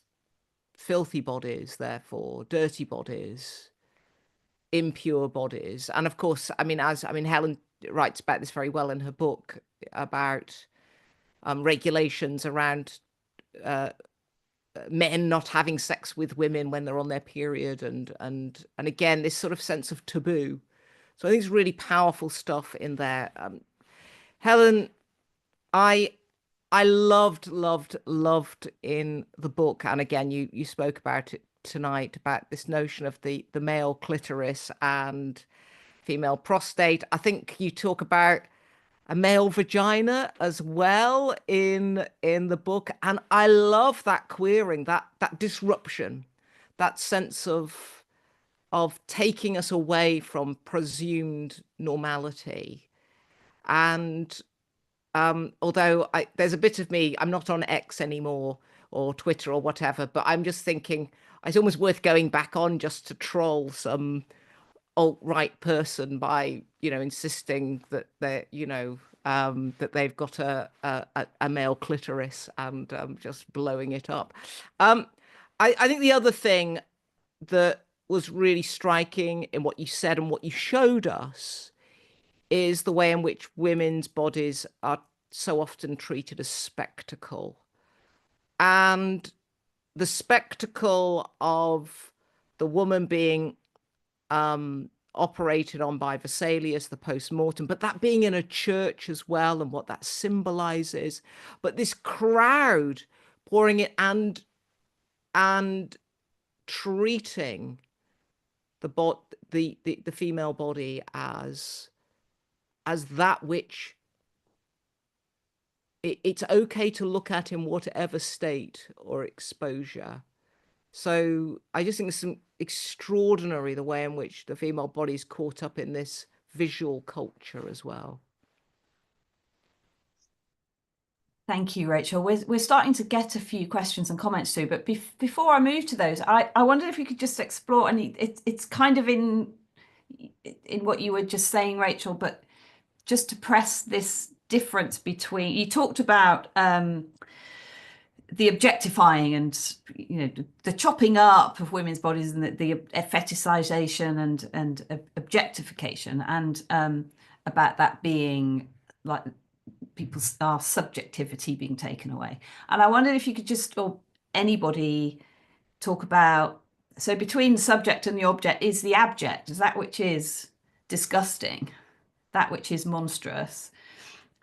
filthy bodies, therefore dirty bodies, impure bodies. And of course, Helen writes about this very well in her book about regulations around men not having sex with women when they're on their period, and again, this sort of sense of taboo. So I think it's really powerful stuff in there. Helen, I loved in the book, and again, you spoke about it tonight, about this notion of the male clitoris and female prostate. I think you talk about a male vagina as well in the book, and I love that queering, that disruption, that sense of taking us away from presumed normality. And although there's a bit of me, I'm not on X anymore or Twitter or whatever, but I'm just thinking it's almost worth going back on just to troll some alt-right person by insisting that they're that they've got a male clitoris and just blowing it up. I think the other thing that was really striking in what you said and what you showed us is the way in which women's bodies are so often treated as spectacle, and the spectacle of the woman being operated on by Vesalius, the post-mortem, but that being in a church as well, and what that symbolizes. But this crowd pouring it and treating the female body as that which it's okay to look at in whatever state or exposure. So I just think it's extraordinary the way in which the female body is caught up in this visual culture as well. Thank you, Rachel. We're starting to get a few questions and comments too, but before I move to those, I wondered if you could just explore, and it's kind of in what you were just saying, Rachel, but just to press this difference between, you talked about the objectifying and the chopping up of women's bodies, and the fetishization and objectification, and about that being like our subjectivity being taken away. And I wondered if you could just, or anybody, talk about, so between the subject and the object is the abject, is that which is disgusting, that which is monstrous,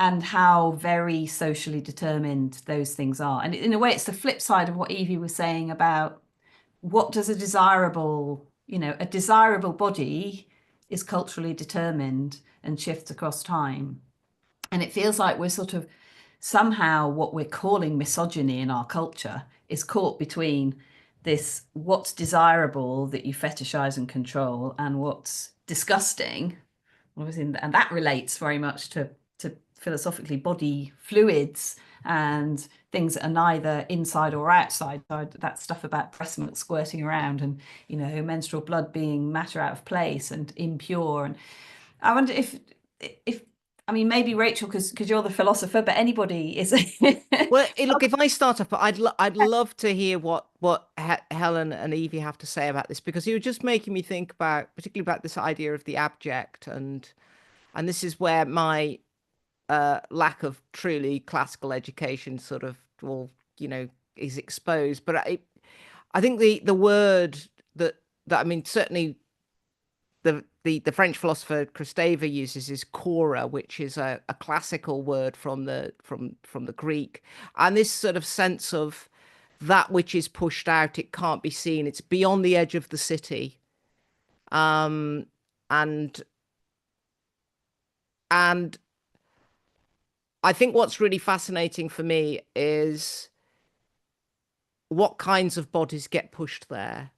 and how very socially determined those things are. And in a way, it's the flip side of what Evie was saying about what does a desirable body is culturally determined and shifts across time. And it feels like we're sort of somehow, what we're calling misogyny in our culture is caught between this what's desirable that you fetishize and control, and what's disgusting. And that relates very much to philosophically body fluids and things that are neither inside or outside. That stuff about breast milk squirting around, and menstrual blood being matter out of place and impure. And I wonder if I mean, maybe Rachel, because you're the philosopher, but anybody is. Well, look, if I start off, I'd love to hear what Helen and Evie have to say about this, because you're just making me think about, particularly about this idea of the abject, and this is where my lack of truly classical education sort of, well, is exposed. But I think the word that I mean, certainly the French philosopher Christeva uses is chora, which is a classical word from the Greek, and this sort of sense of that which is pushed out, it can't be seen, it's beyond the edge of the city, and I think what's really fascinating for me is what kinds of bodies get pushed there,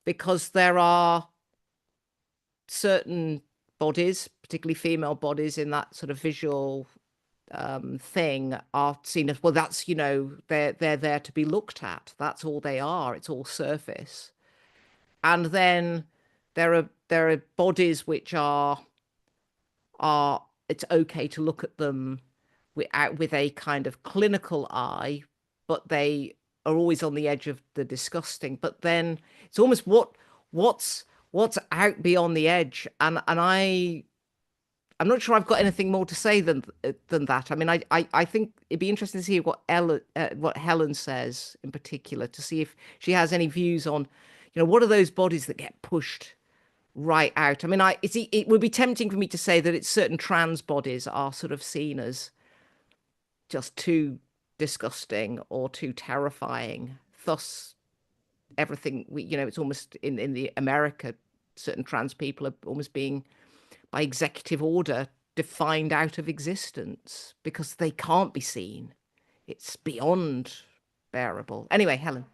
because there are certain bodies, particularly female bodies, in that sort of visual thing are seen as, well, that's, they're there to be looked at. That's all they are. It's all surface. And then there are bodies which are it's okay to look at them with a kind of clinical eye, but they are always on the edge of the disgusting. But then it's almost what's out beyond the edge, and I'm not sure I've got anything more to say than that. I mean, I think it'd be interesting to see what Helen says in particular, to see if she has any views on, what are those bodies that get pushed right out. I mean, it would be tempting for me to say that it's certain trans bodies are sort of seen as just too disgusting or too terrifying. Thus, everything it's almost in the America, certain trans people are almost being, by executive order, defined out of existence because they can't be seen. It's beyond bearable. Anyway, Helen.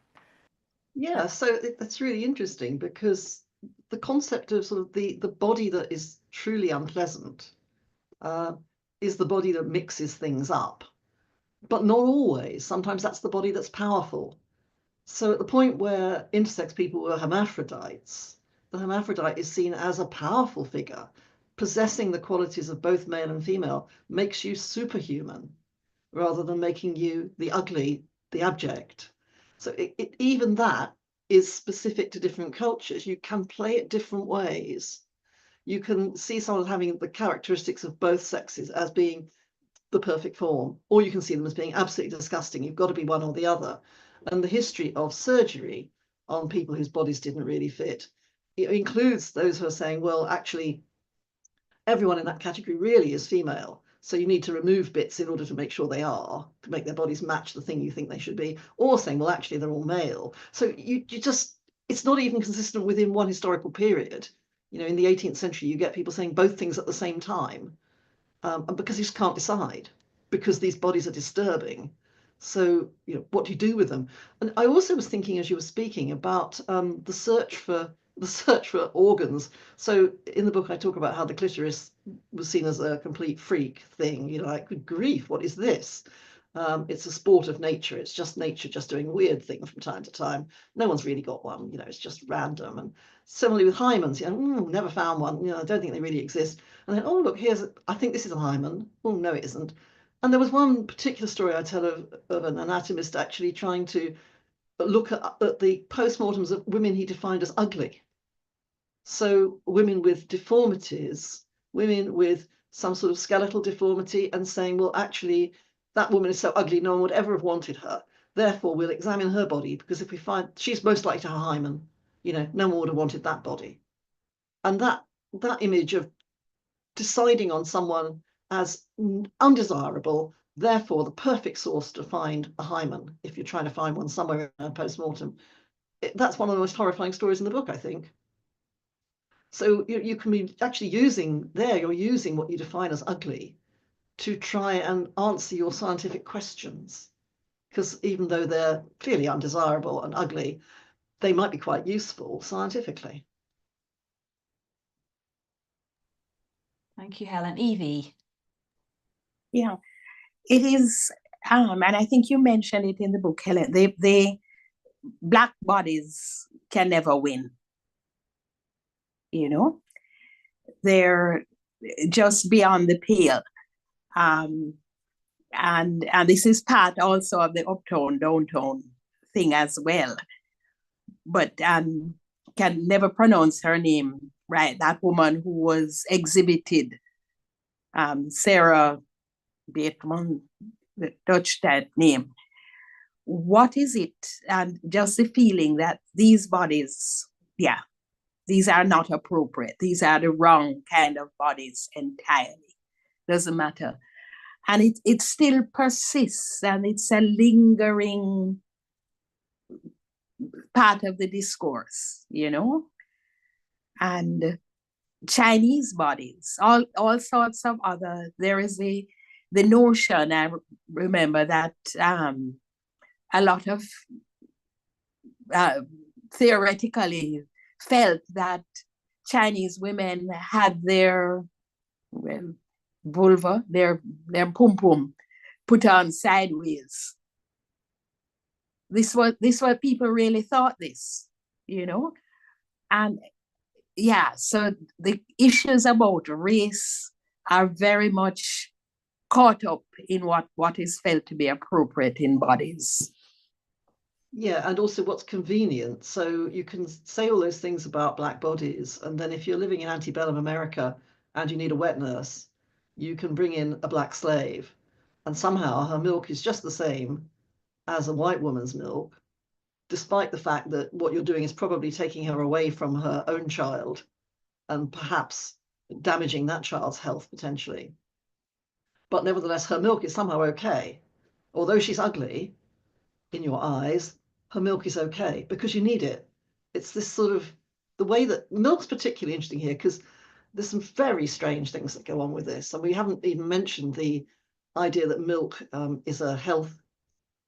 Yeah, so that's really interesting, because the concept of sort of the body that is truly unpleasant is the body that mixes things up, but not always. Sometimes that's the body that's powerful. So at the point where intersex people were hermaphrodites, the hermaphrodite is seen as a powerful figure. Possessing the qualities of both male and female makes you superhuman, rather than making you the ugly, the abject. So even that is specific to different cultures. You can play it different ways. You can see someone having the characteristics of both sexes as being the perfect form, or you can see them as being absolutely disgusting. You've got to be one or the other. And the history of surgery on people whose bodies didn't really fit, it includes those who are saying, well, actually, everyone in that category really is female. So you need to remove bits in order to make sure they are, to make their bodies match the thing you think they should be, or saying, well, actually, they're all male. So you just, it's not even consistent within one historical period. In the 18th century, you get people saying both things at the same time, because you just can't decide, because these bodies are disturbing. So, what do you do with them? And I also was thinking, as you were speaking, about the search for organs. So in the book, I talk about how the clitoris was seen as a complete freak thing. Like, good grief, what is this? It's a sport of nature. It's just nature just doing weird things from time to time. No one's really got one. It's just random. And similarly with hymens, never found one. I don't think they really exist. And then, oh, look, I think this is a hymen. Oh, no, it isn't. And there was one particular story I tell of an anatomist actually trying to look at the postmortems of women he defined as ugly. So women with deformities, women with some sort of skeletal deformity, and saying, well, actually, that woman is so ugly, no one would ever have wanted her. Therefore, we'll examine her body, because if we find she's most likely to have a hymen, no one would have wanted that body. And that image of deciding on someone as undesirable, therefore the perfect source to find a hymen, if you're trying to find one somewhere in a post-mortem, that's one of the most horrifying stories in the book, I think. So you can be actually you're using what you define as ugly to try and answer your scientific questions. Because even though they're clearly undesirable and ugly, they might be quite useful scientifically. Thank you, Helen. Evie. Yeah, it is, and I think you mentioned it in the book, Helen, the Black bodies can never win. They're just beyond the pale. And this is part also of the uptown, downtown thing as well. But can never pronounce her name right. That woman who was exhibited, Sarah Bateman, the Dutch that name. What is it? And just the feeling that these bodies, yeah, these are not appropriate. These are the wrong kind of bodies entirely. Doesn't matter. And it still persists, and it's a lingering part of the discourse, you know? And Chinese bodies, all sorts of other, there is the notion, I remember that a lot of theoretically felt that Chinese women had their vulva, their pum-pum put on sideways. This what people really thought this, you know? And yeah, so the issues about race are very much caught up in what is felt to be appropriate in bodies. Yeah, and also what's convenient. So you can say all those things about Black bodies, and then if you're living in antebellum America and you need a wet nurse, you can bring in a Black slave, and somehow her milk is just the same as a white woman's milk, despite the fact that what you're doing is probably taking her away from her own child and perhaps damaging that child's health potentially. But nevertheless, her milk is somehow okay. Although she's ugly in your eyes, her milk is okay because you need it. It's this sort of the way that milk's particularly interesting here because there's some very strange things that go on with this. And we haven't even mentioned the idea that milk is a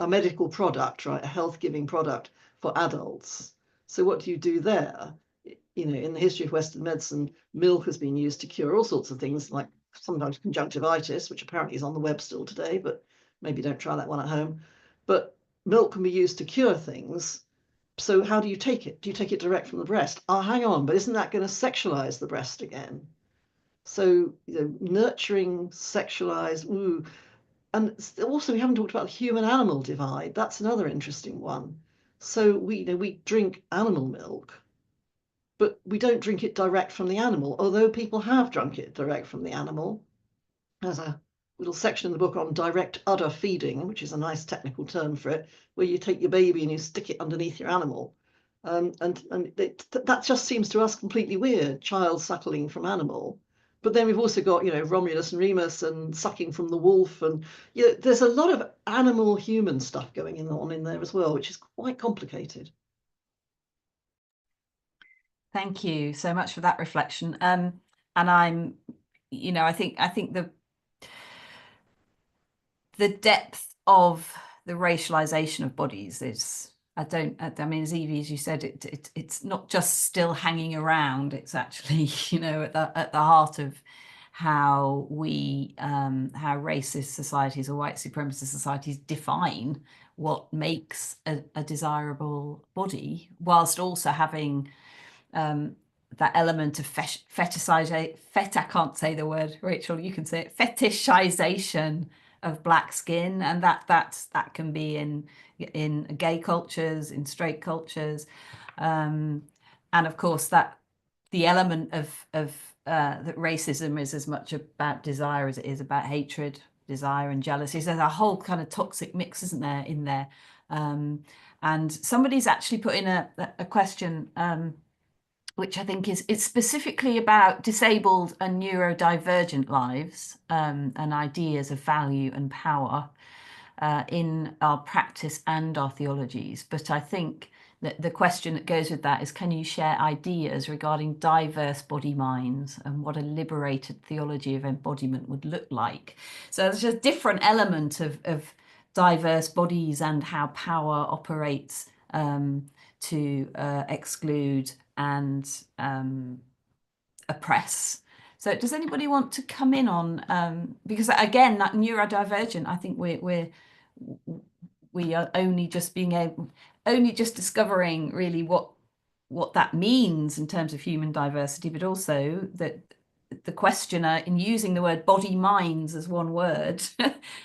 medical product, right? A health-giving product for adults. So what do you do there? You know, in the history of Western medicine, milk has been used to cure all sorts of things, like sometimes conjunctivitis, which apparently is on the web still today, but maybe don't try that one at home. But milk can be used to cure things. So how do you take it? Do you take it direct from the breast? Oh, hang on, but isn't that going to sexualize the breast again? So, you know, nurturing, sexualized, ooh. And also we haven't talked about the human-animal divide. That's another interesting one. So we drink animal milk, but we don't drink it direct from the animal, although people have drunk it direct from the animal. There's a little section in the book on direct udder feeding, which is a nice technical term for it, where you take your baby and you stick it underneath your animal. That just seems to us completely weird, child suckling from animal. But then we've also got, you know, Romulus and Remus and sucking from the wolf. And, you know, there's a lot of animal-human stuff going on in there as well, which is quite complicated. Thank you so much for that reflection. And I'm, you know, I think the depth of the racialization of bodies is, I mean, as Evie, as you said, it's not just still hanging around. It's actually, you know, at the heart of how how racist societies or white supremacist societies define what makes a desirable body, whilst also having that element of I can't say the word, Rachel, you can say it, fetishization of Black skin, and that can be in gay cultures, in straight cultures, and of course that the element of that racism is as much about desire as it is about hatred, desire, and jealousy. So there's a whole kind of toxic mix, isn't there, in there? And somebody's actually put in a question, which I think is specifically about disabled and neurodivergent lives, and ideas of value and power in our practice and our theologies. But I think that the question that goes with that is, can you share ideas regarding diverse body minds and what a liberated theology of embodiment would look like? So there's a different element of diverse bodies and how power operates to exclude and oppress. So does anybody want to come in on, because again, that neurodivergent, I think we are only just discovering really what that means in terms of human diversity, but also that the questioner in using the word body minds as one word,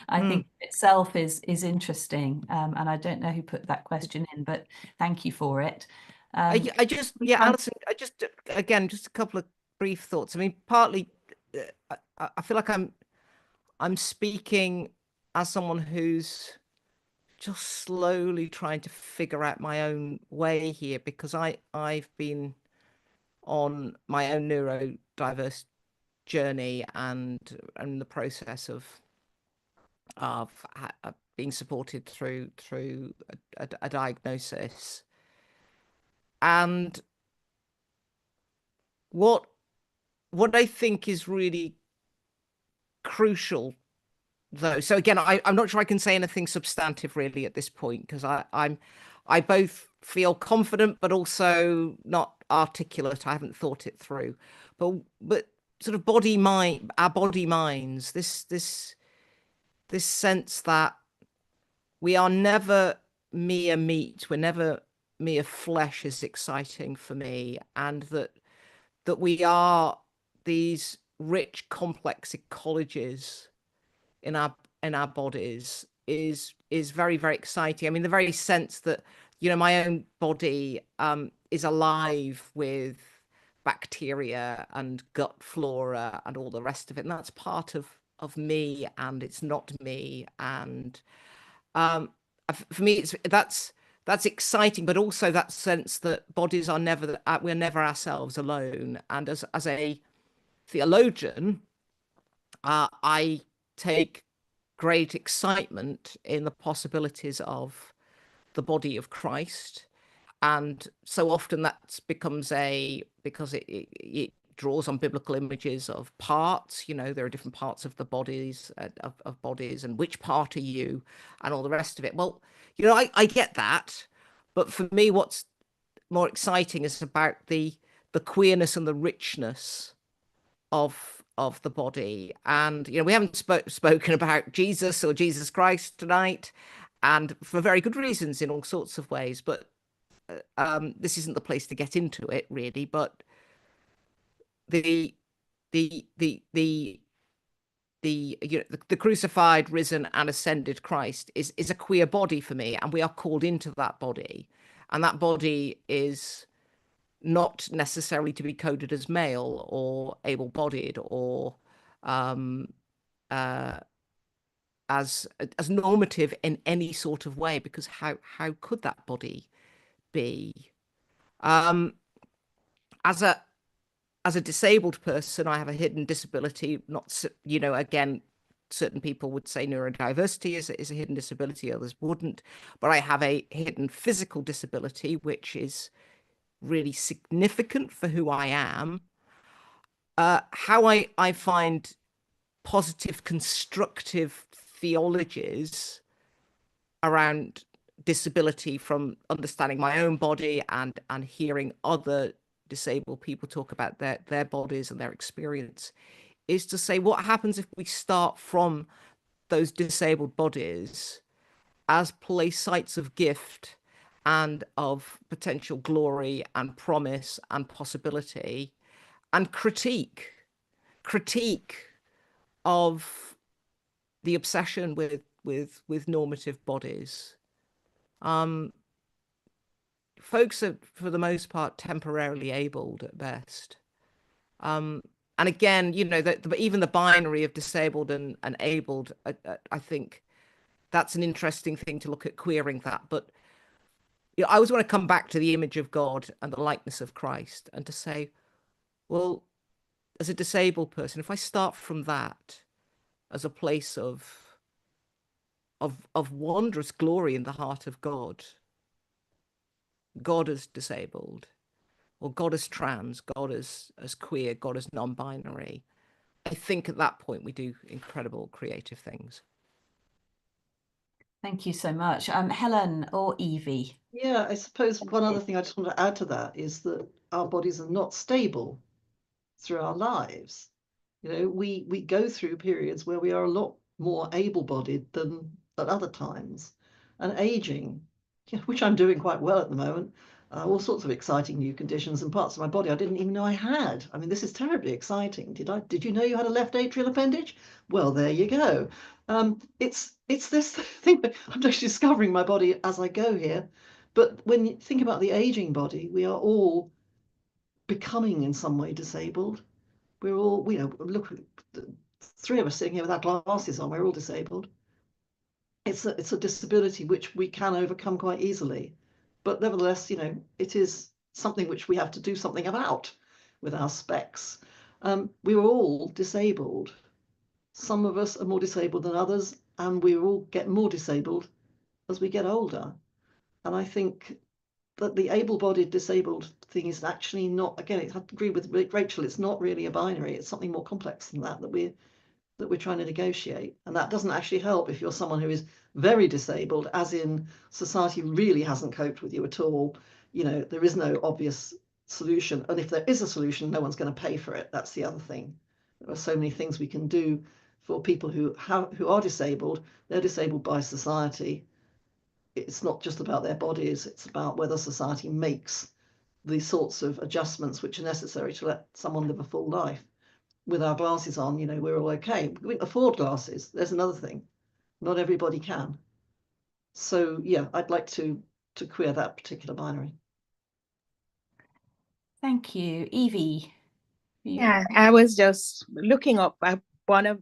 I think itself is interesting. And I don't know who put that question in, but thank you for it. I just, yeah, Alison, I just, again, just a couple of brief thoughts. I mean, partly, I feel like I'm speaking as someone who's just slowly trying to figure out my own way here, because I've been on my own neurodiverse journey and the process of being supported through a diagnosis. And what I think is really crucial, though, so again, I'm not sure I can say anything substantive really at this point, because I both feel confident but also not articulate. I haven't thought it through, but sort of our body minds, this sense that we are never mere meat, we're never mere flesh, is exciting for me, and that we are these rich, complex ecologies in our bodies is very, very exciting. I mean, the very sense that, you know, my own body is alive with bacteria and gut flora and all the rest of it, and that's part of me, and it's not me. And for me, that's exciting, but also that sense that bodies are never, we're never ourselves alone. And as a theologian, I take great excitement in the possibilities of the body of Christ. And so often that becomes because it draws on biblical images of parts. You know, there are different parts of the bodies, of bodies, and which part are you, and all the rest of it. Well, you know, I get that, but for me, what's more exciting is about the queerness and the richness of the body. And, you know, we haven't spoken about Jesus or Jesus Christ tonight, and for very good reasons in all sorts of ways, but this isn't the place to get into it really. But the you know, the crucified, risen and ascended Christ is a queer body for me, and we are called into that body, and that body is not necessarily to be coded as male or able-bodied or as normative in any sort of way, because how could that body be? As a disabled person, I have a hidden disability. Not, you know, again, certain people would say neurodiversity is a hidden disability, others wouldn't, but I have a hidden physical disability, which is really significant for who I am. How I find positive, constructive theologies around disability, from understanding my own body and hearing other disabled people talk about their bodies and their experience, is to say, what happens if we start from those disabled bodies as place sites of gift and of potential glory and promise and possibility, and critique of the obsession with normative bodies. Folks are, for the most part, temporarily abled at best. And again, you know, even the binary of disabled and abled, I think that's an interesting thing to look at, queering that. But you know, I always want to come back to the image of God and the likeness of Christ, and to say, well, as a disabled person, if I start from that as a place of wondrous glory in the heart of God, God as disabled, or God as trans, God as queer, God as non-binary, I think at that point we do incredible creative things. Thank you so much. Helen or Evie? Yeah, I suppose one other thing I just want to add to that is that our bodies are not stable through our lives. You know, we go through periods where we are a lot more able-bodied than at other times, and aging, which I'm doing quite well at the moment, all sorts of exciting new conditions and parts of my body I didn't even know I had. I mean, this is terribly exciting. Did you know you had a left atrial appendage? Well, there you go. It's this thing that I'm actually discovering my body as I go here. But when you think about the aging body, we are all becoming in some way disabled. We're all, look, three of us sitting here without glasses on, we're all disabled. It's a disability which we can overcome quite easily. But nevertheless, it is something which we have to do something about with our specs. We were all disabled. Some of us are more disabled than others, and we all get more disabled as we get older. And I think that the able-bodied disabled thing is actually not, again, I agree with Rachel, it's not really a binary. It's something more complex than that we're trying to negotiate. And that doesn't actually help if you're someone who is very disabled, as in society really hasn't coped with you at all. There is no obvious solution. And if there is a solution, no one's going to pay for it. That's the other thing. There are so many things we can do for people who are disabled. They're disabled by society. It's not just about their bodies. It's about whether society makes the sorts of adjustments which are necessary to let someone live a full life. With our glasses on, we're all okay. We can afford glasses. There's another thing. Not everybody can. So yeah, I'd like to queer that particular binary. Thank you. Evie. Yeah, I was just looking up one of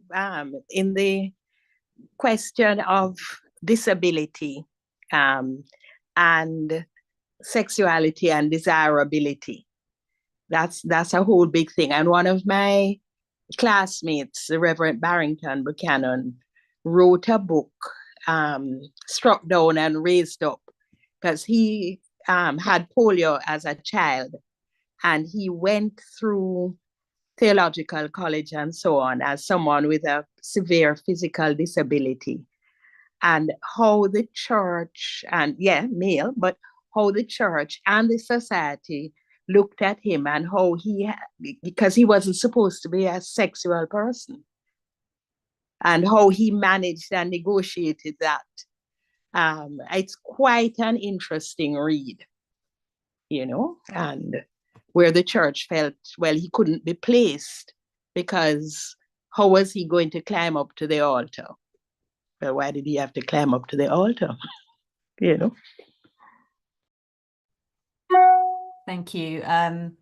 in the question of disability and sexuality and desirability. That's a whole big thing. And one of my classmates, the Reverend Barrington Buchanan, wrote a book, Struck Down and Raised Up, because he had polio as a child, and he went through theological college and so on as someone with a severe physical disability, and how the church, and male, but how the church and the society looked at him, and how because he wasn't supposed to be a sexual person, and how he managed and negotiated that. It's quite an interesting read, and where the church felt, well, he couldn't be placed because how was he going to climb up to the altar? Well, why did he have to climb up to the altar? Thank you. And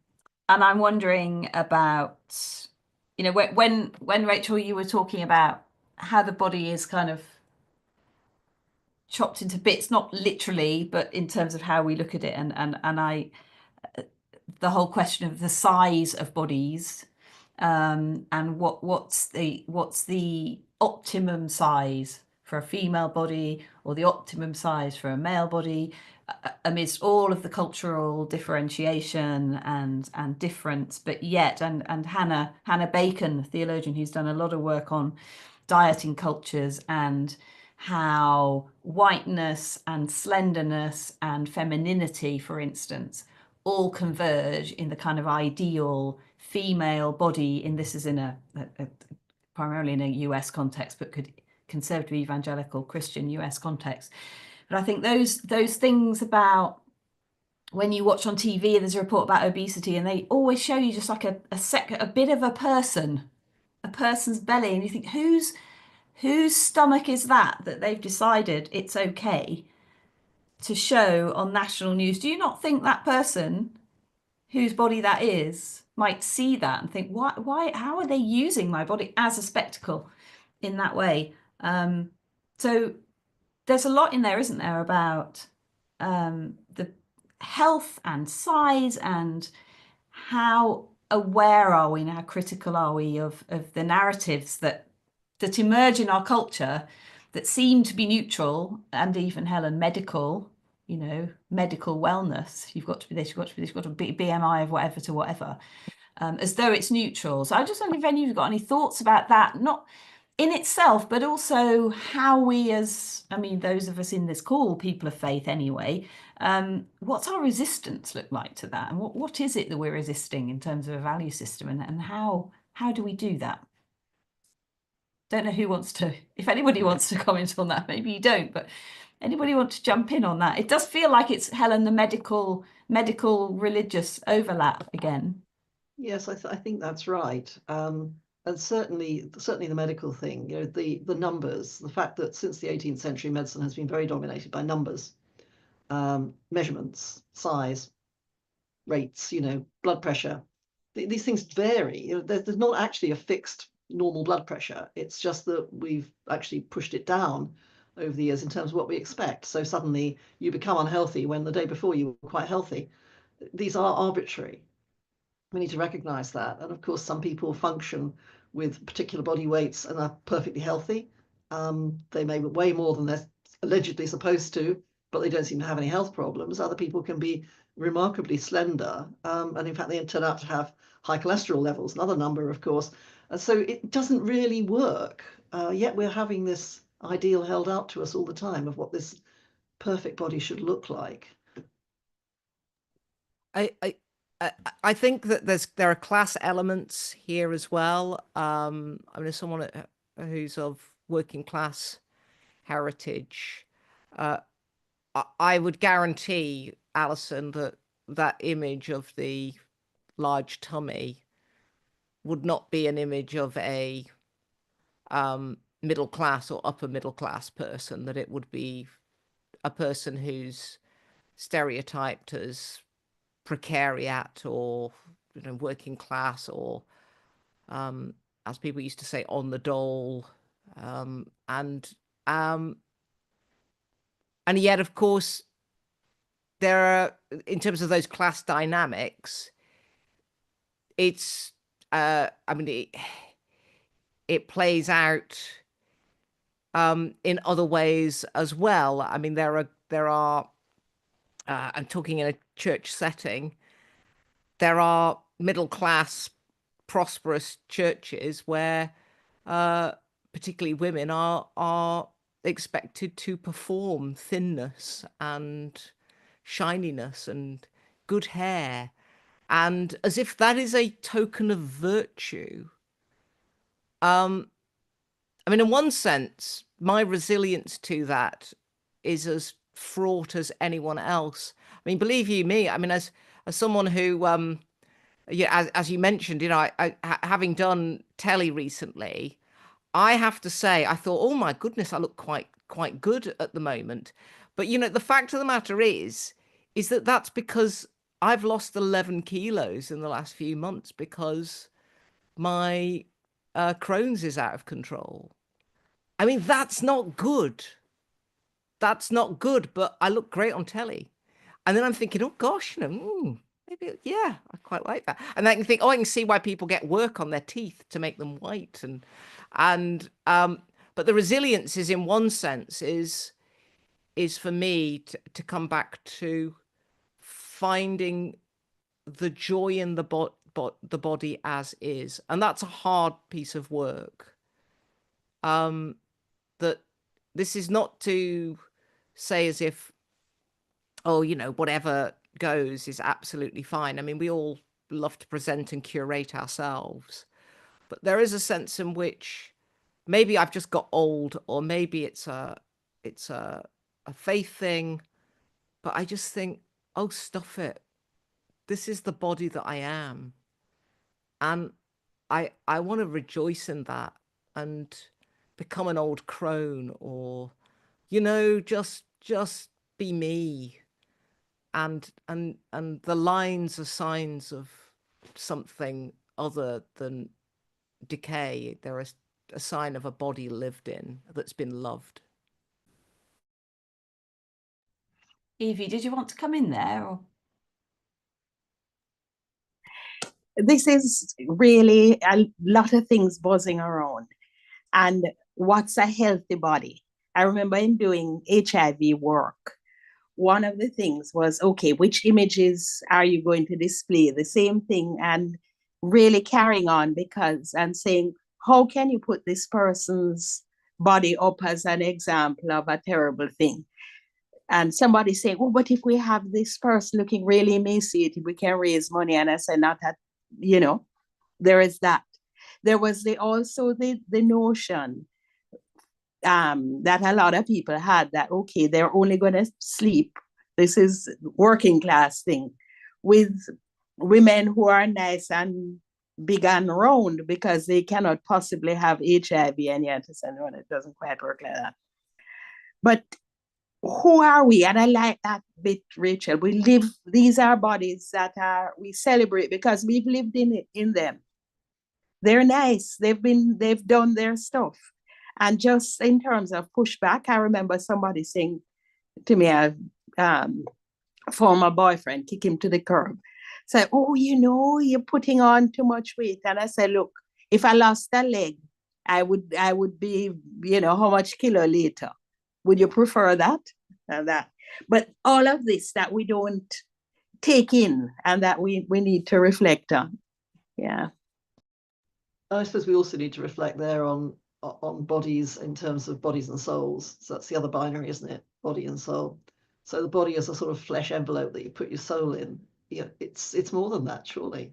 I'm wondering about, when Rachel, you were talking about how the body is kind of chopped into bits, not literally, but in terms of how we look at it, and I, the whole question of the size of bodies, and what's the optimum size for a female body or the optimum size for a male body, amidst all of the cultural differentiation and difference, but yet, and Hannah Bacon, a theologian who's done a lot of work on dieting cultures and how whiteness and slenderness and femininity, for instance, all converge in the kind of ideal female body. And this is in a primarily in a US context, but could conservative evangelical Christian US context. But I think those things about when you watch on TV, there's a report about obesity, and they always show you just like a bit of a person's belly, and you think, whose stomach is that they've decided it's okay to show on national news? Do you not think that person whose body that is might see that and think, why, how are they using my body as a spectacle in that way? So there's a lot in there, isn't there, about the health and size, and how aware are we and how critical are we of the narratives that emerge in our culture that seem to be neutral, and even, Helen, medical, medical wellness. You've got to be this, you've got to be this, you've got a BMI of whatever to whatever, as though it's neutral. So I just wonder if any of you've got any thoughts about that, not in itself, but also how we those of us in this call, people of faith anyway, what's our resistance look like to that? And what is it that we're resisting in terms of a value system, and how do we do that? Don't know who wants to, if anybody wants to comment on that, maybe you don't, but Anybody want to jump in on that? It does feel like it's, Helen, the medical religious overlap again. Yes, I think that's right. And certainly the medical thing, you know, the numbers, the fact that since the 18th century, medicine has been very dominated by numbers, measurements, size, rates, you know, blood pressure. These things vary. You know, there's not actually a fixed normal blood pressure. It's just that we've actually pushed it down over the years in terms of what we expect. So suddenly you become unhealthy when the day before you were quite healthy. These are arbitrary. We need to recognize that. And of course, some people function with particular body weights and are perfectly healthy. They may weigh more than they're allegedly supposed to, but they don't seem to have any health problems. Other people can be remarkably slender. And in fact, they turn out to have high cholesterol levels, another number, of course. And so it doesn't really work. Yet we're having this ideal held out to us all the time of what this perfect body should look like. I think that there are class elements here as well. I mean, as someone who's of working class heritage, I would guarantee, Alison, that that image of the large tummy would not be an image of a middle class or upper middle class person, that it would be a person who's stereotyped as precariat or, you know, working class, or as people used to say, on the dole, and yet, of course, there are, in terms of those class dynamics, it's I mean, it plays out in other ways as well. I mean, there are I'm talking in a church setting, there are middle class, prosperous churches where particularly women are expected to perform thinness and shininess and good hair, and as if that is a token of virtue. I mean, in one sense, my resilience to that is as fraught as anyone else. I mean, believe you me, I mean, as someone who, yeah, as you mentioned, you know, I having done telly recently, I have to say, I thought, oh my goodness, I look quite good at the moment. But, you know, the fact of the matter is that that's because I've lost 11 kilos in the last few months because my Crohn's is out of control. I mean, that's not good. That's not good, but I look great on telly. And then I'm thinking, oh gosh, you know, maybe, yeah, I quite like that. And I can think, oh, I can see why people get work on their teeth to make them white. But the resilience is, in one sense, is for me to come back to finding the joy in the body as is. And that's a hard piece of work. That this is not to say as if, oh, you know, whatever goes is absolutely fine. I mean, we all love to present and curate ourselves, but there is a sense in which maybe I've just got old, or maybe it's a faith thing, but I just think, oh, stuff it. This is the body that I am. And I want to rejoice in that and become an old crone, or, you know, just be me. And the lines are signs of something other than decay. They're a sign of a body lived in, that's been loved. Evie, did you want to come in there? Or? This is really a lot of things buzzing around. And what's a healthy body? I remember in doing HIV work, one of the things was, okay, which images are you going to display? The same thing, and really carrying on and saying, how can you put this person's body up as an example of a terrible thing? And somebody saying, oh, but if we have this person looking really emaciated, we can raise money. And I said, not that, you know, there is that. There was also the notion that a lot of people had, that, okay, they're only going to sleep. This is working class thing with women who are nice and big and round, because they cannot possibly have HIV, and yet it doesn't quite work like that. But who are we? And I like that bit, Rachel. We live, these are bodies that we celebrate because we've lived in them. They're nice. They've done their stuff. And just in terms of pushback, I remember somebody saying to me, a former boyfriend, kick him to the curb. Say, oh, you're putting on too much weight. And I said, look, if I lost a leg, I would be, how much kilo later? Would you prefer that? And that. But all of this that we don't take in and that we need to reflect on. Yeah. I suppose we also need to reflect there on bodies in terms of bodies and souls. So that's the other binary, isn't it? Body and soul. So the body is a sort of flesh envelope that you put your soul in. It's more than that, surely.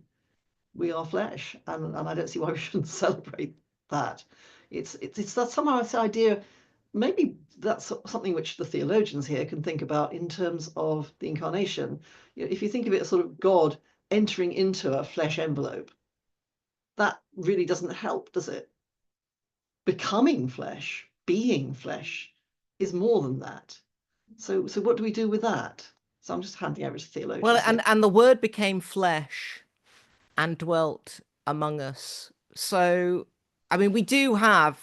We are flesh, and I don't see why we shouldn't celebrate that. It's that somehow this idea. Maybe that's something which the theologians here can think about in terms of the incarnation. If you think of it as sort of God entering into a flesh envelope, that really doesn't help, does it? Becoming flesh, being flesh, is more than that. So what do we do with that? So I'm just handing over to theologians. Well, and the word became flesh and dwelt among us. So, I mean, we do have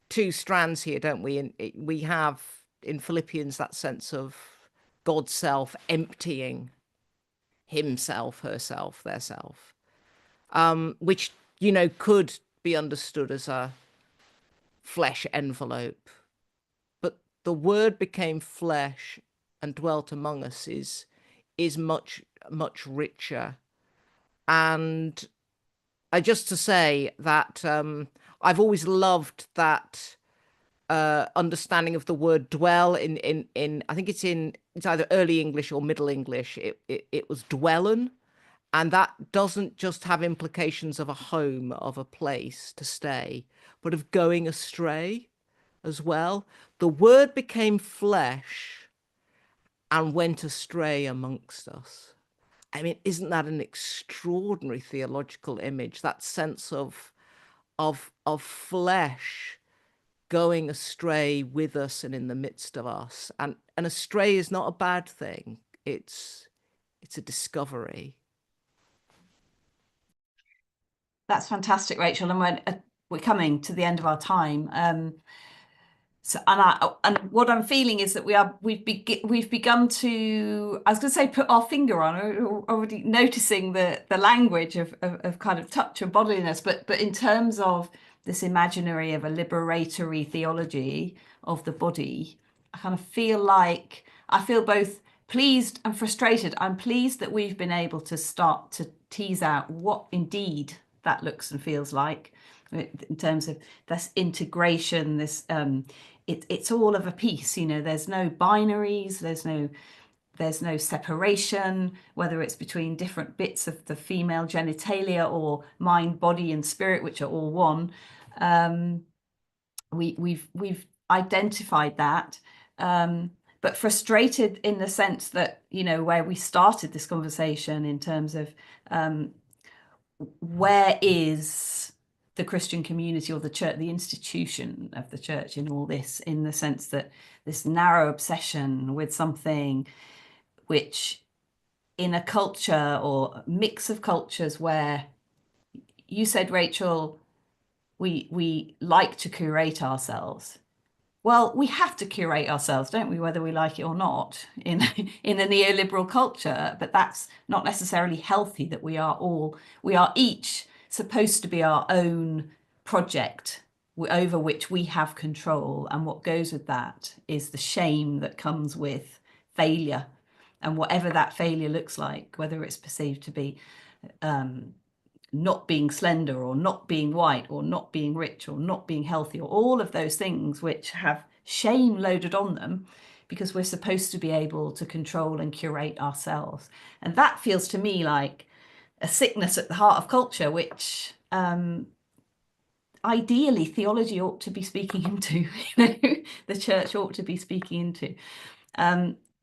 two strands here, don't we? We have in Philippians that sense of God's self emptying himself, herself, their self, which, could be understood as a flesh envelope. But the word became flesh and dwelt among us is much, much richer. And just to say that I've always loved that understanding of the word dwell in I think it's either early English or Middle English. It was dwellen, and that doesn't just have implications of a home, of a place to stay, but of going astray as well. The word became flesh and went astray amongst us. I mean, isn't that an extraordinary theological image? That sense of flesh going astray with us and in the midst of us. And astray is not a bad thing. It's a discovery. That's fantastic, Rachel. And we're coming to the end of our time. So, and what I'm feeling is that we've begun to, I was going to say, put our finger on, already noticing the language of kind of touch and bodiness, but in terms of this imaginary of a liberatory theology of the body, I kind of feel both pleased and frustrated. I'm pleased that we've been able to start to tease out what indeed that looks and feels like in terms of this integration, this it's all of a piece, there's no binaries, there's no separation, whether it's between different bits of the female genitalia or mind, body and spirit, which are all one. We've identified that, but frustrated in the sense that, where we started this conversation in terms of where is the Christian community or the church, the institution of the church in all this, in the sense that this narrow obsession with something which in a culture or mix of cultures where you said, Rachel, we like to curate ourselves. Well, we have to curate ourselves, don't we, whether we like it or not, in a neoliberal culture, but that's not necessarily healthy, that we are each supposed to be our own project over which we have control. And what goes with that is the shame that comes with failure, and whatever that failure looks like, whether it's perceived to be not being slender or not being white or not being rich or not being healthy, or all of those things which have shame loaded on them, because we're supposed to be able to control and curate ourselves. And that feels to me like a sickness at the heart of culture, which ideally theology ought to be speaking into, you know, the church ought to be speaking into.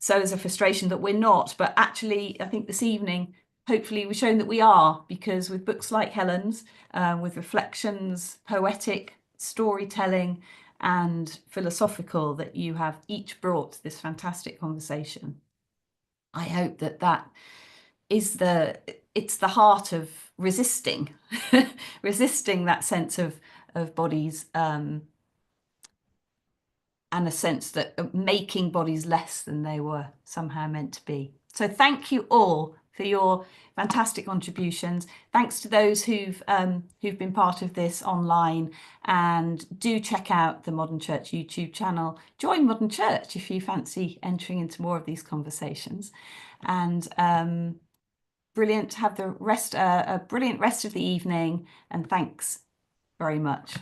So there's a frustration that we're not, but actually I think this evening hopefully we've shown that we are, because with books like Helen's, with reflections, poetic, storytelling and philosophical, that you have each brought this fantastic conversation. I hope that that is it's the heart of resisting resisting that sense of bodies, and a sense that making bodies less than they were somehow meant to be. So thank you all for your fantastic contributions. Thanks to those who've been part of this online, and do check out the Modern Church YouTube channel. Join Modern Church if you fancy entering into more of these conversations. And brilliant. Have the rest a brilliant rest of the evening, and thanks very much.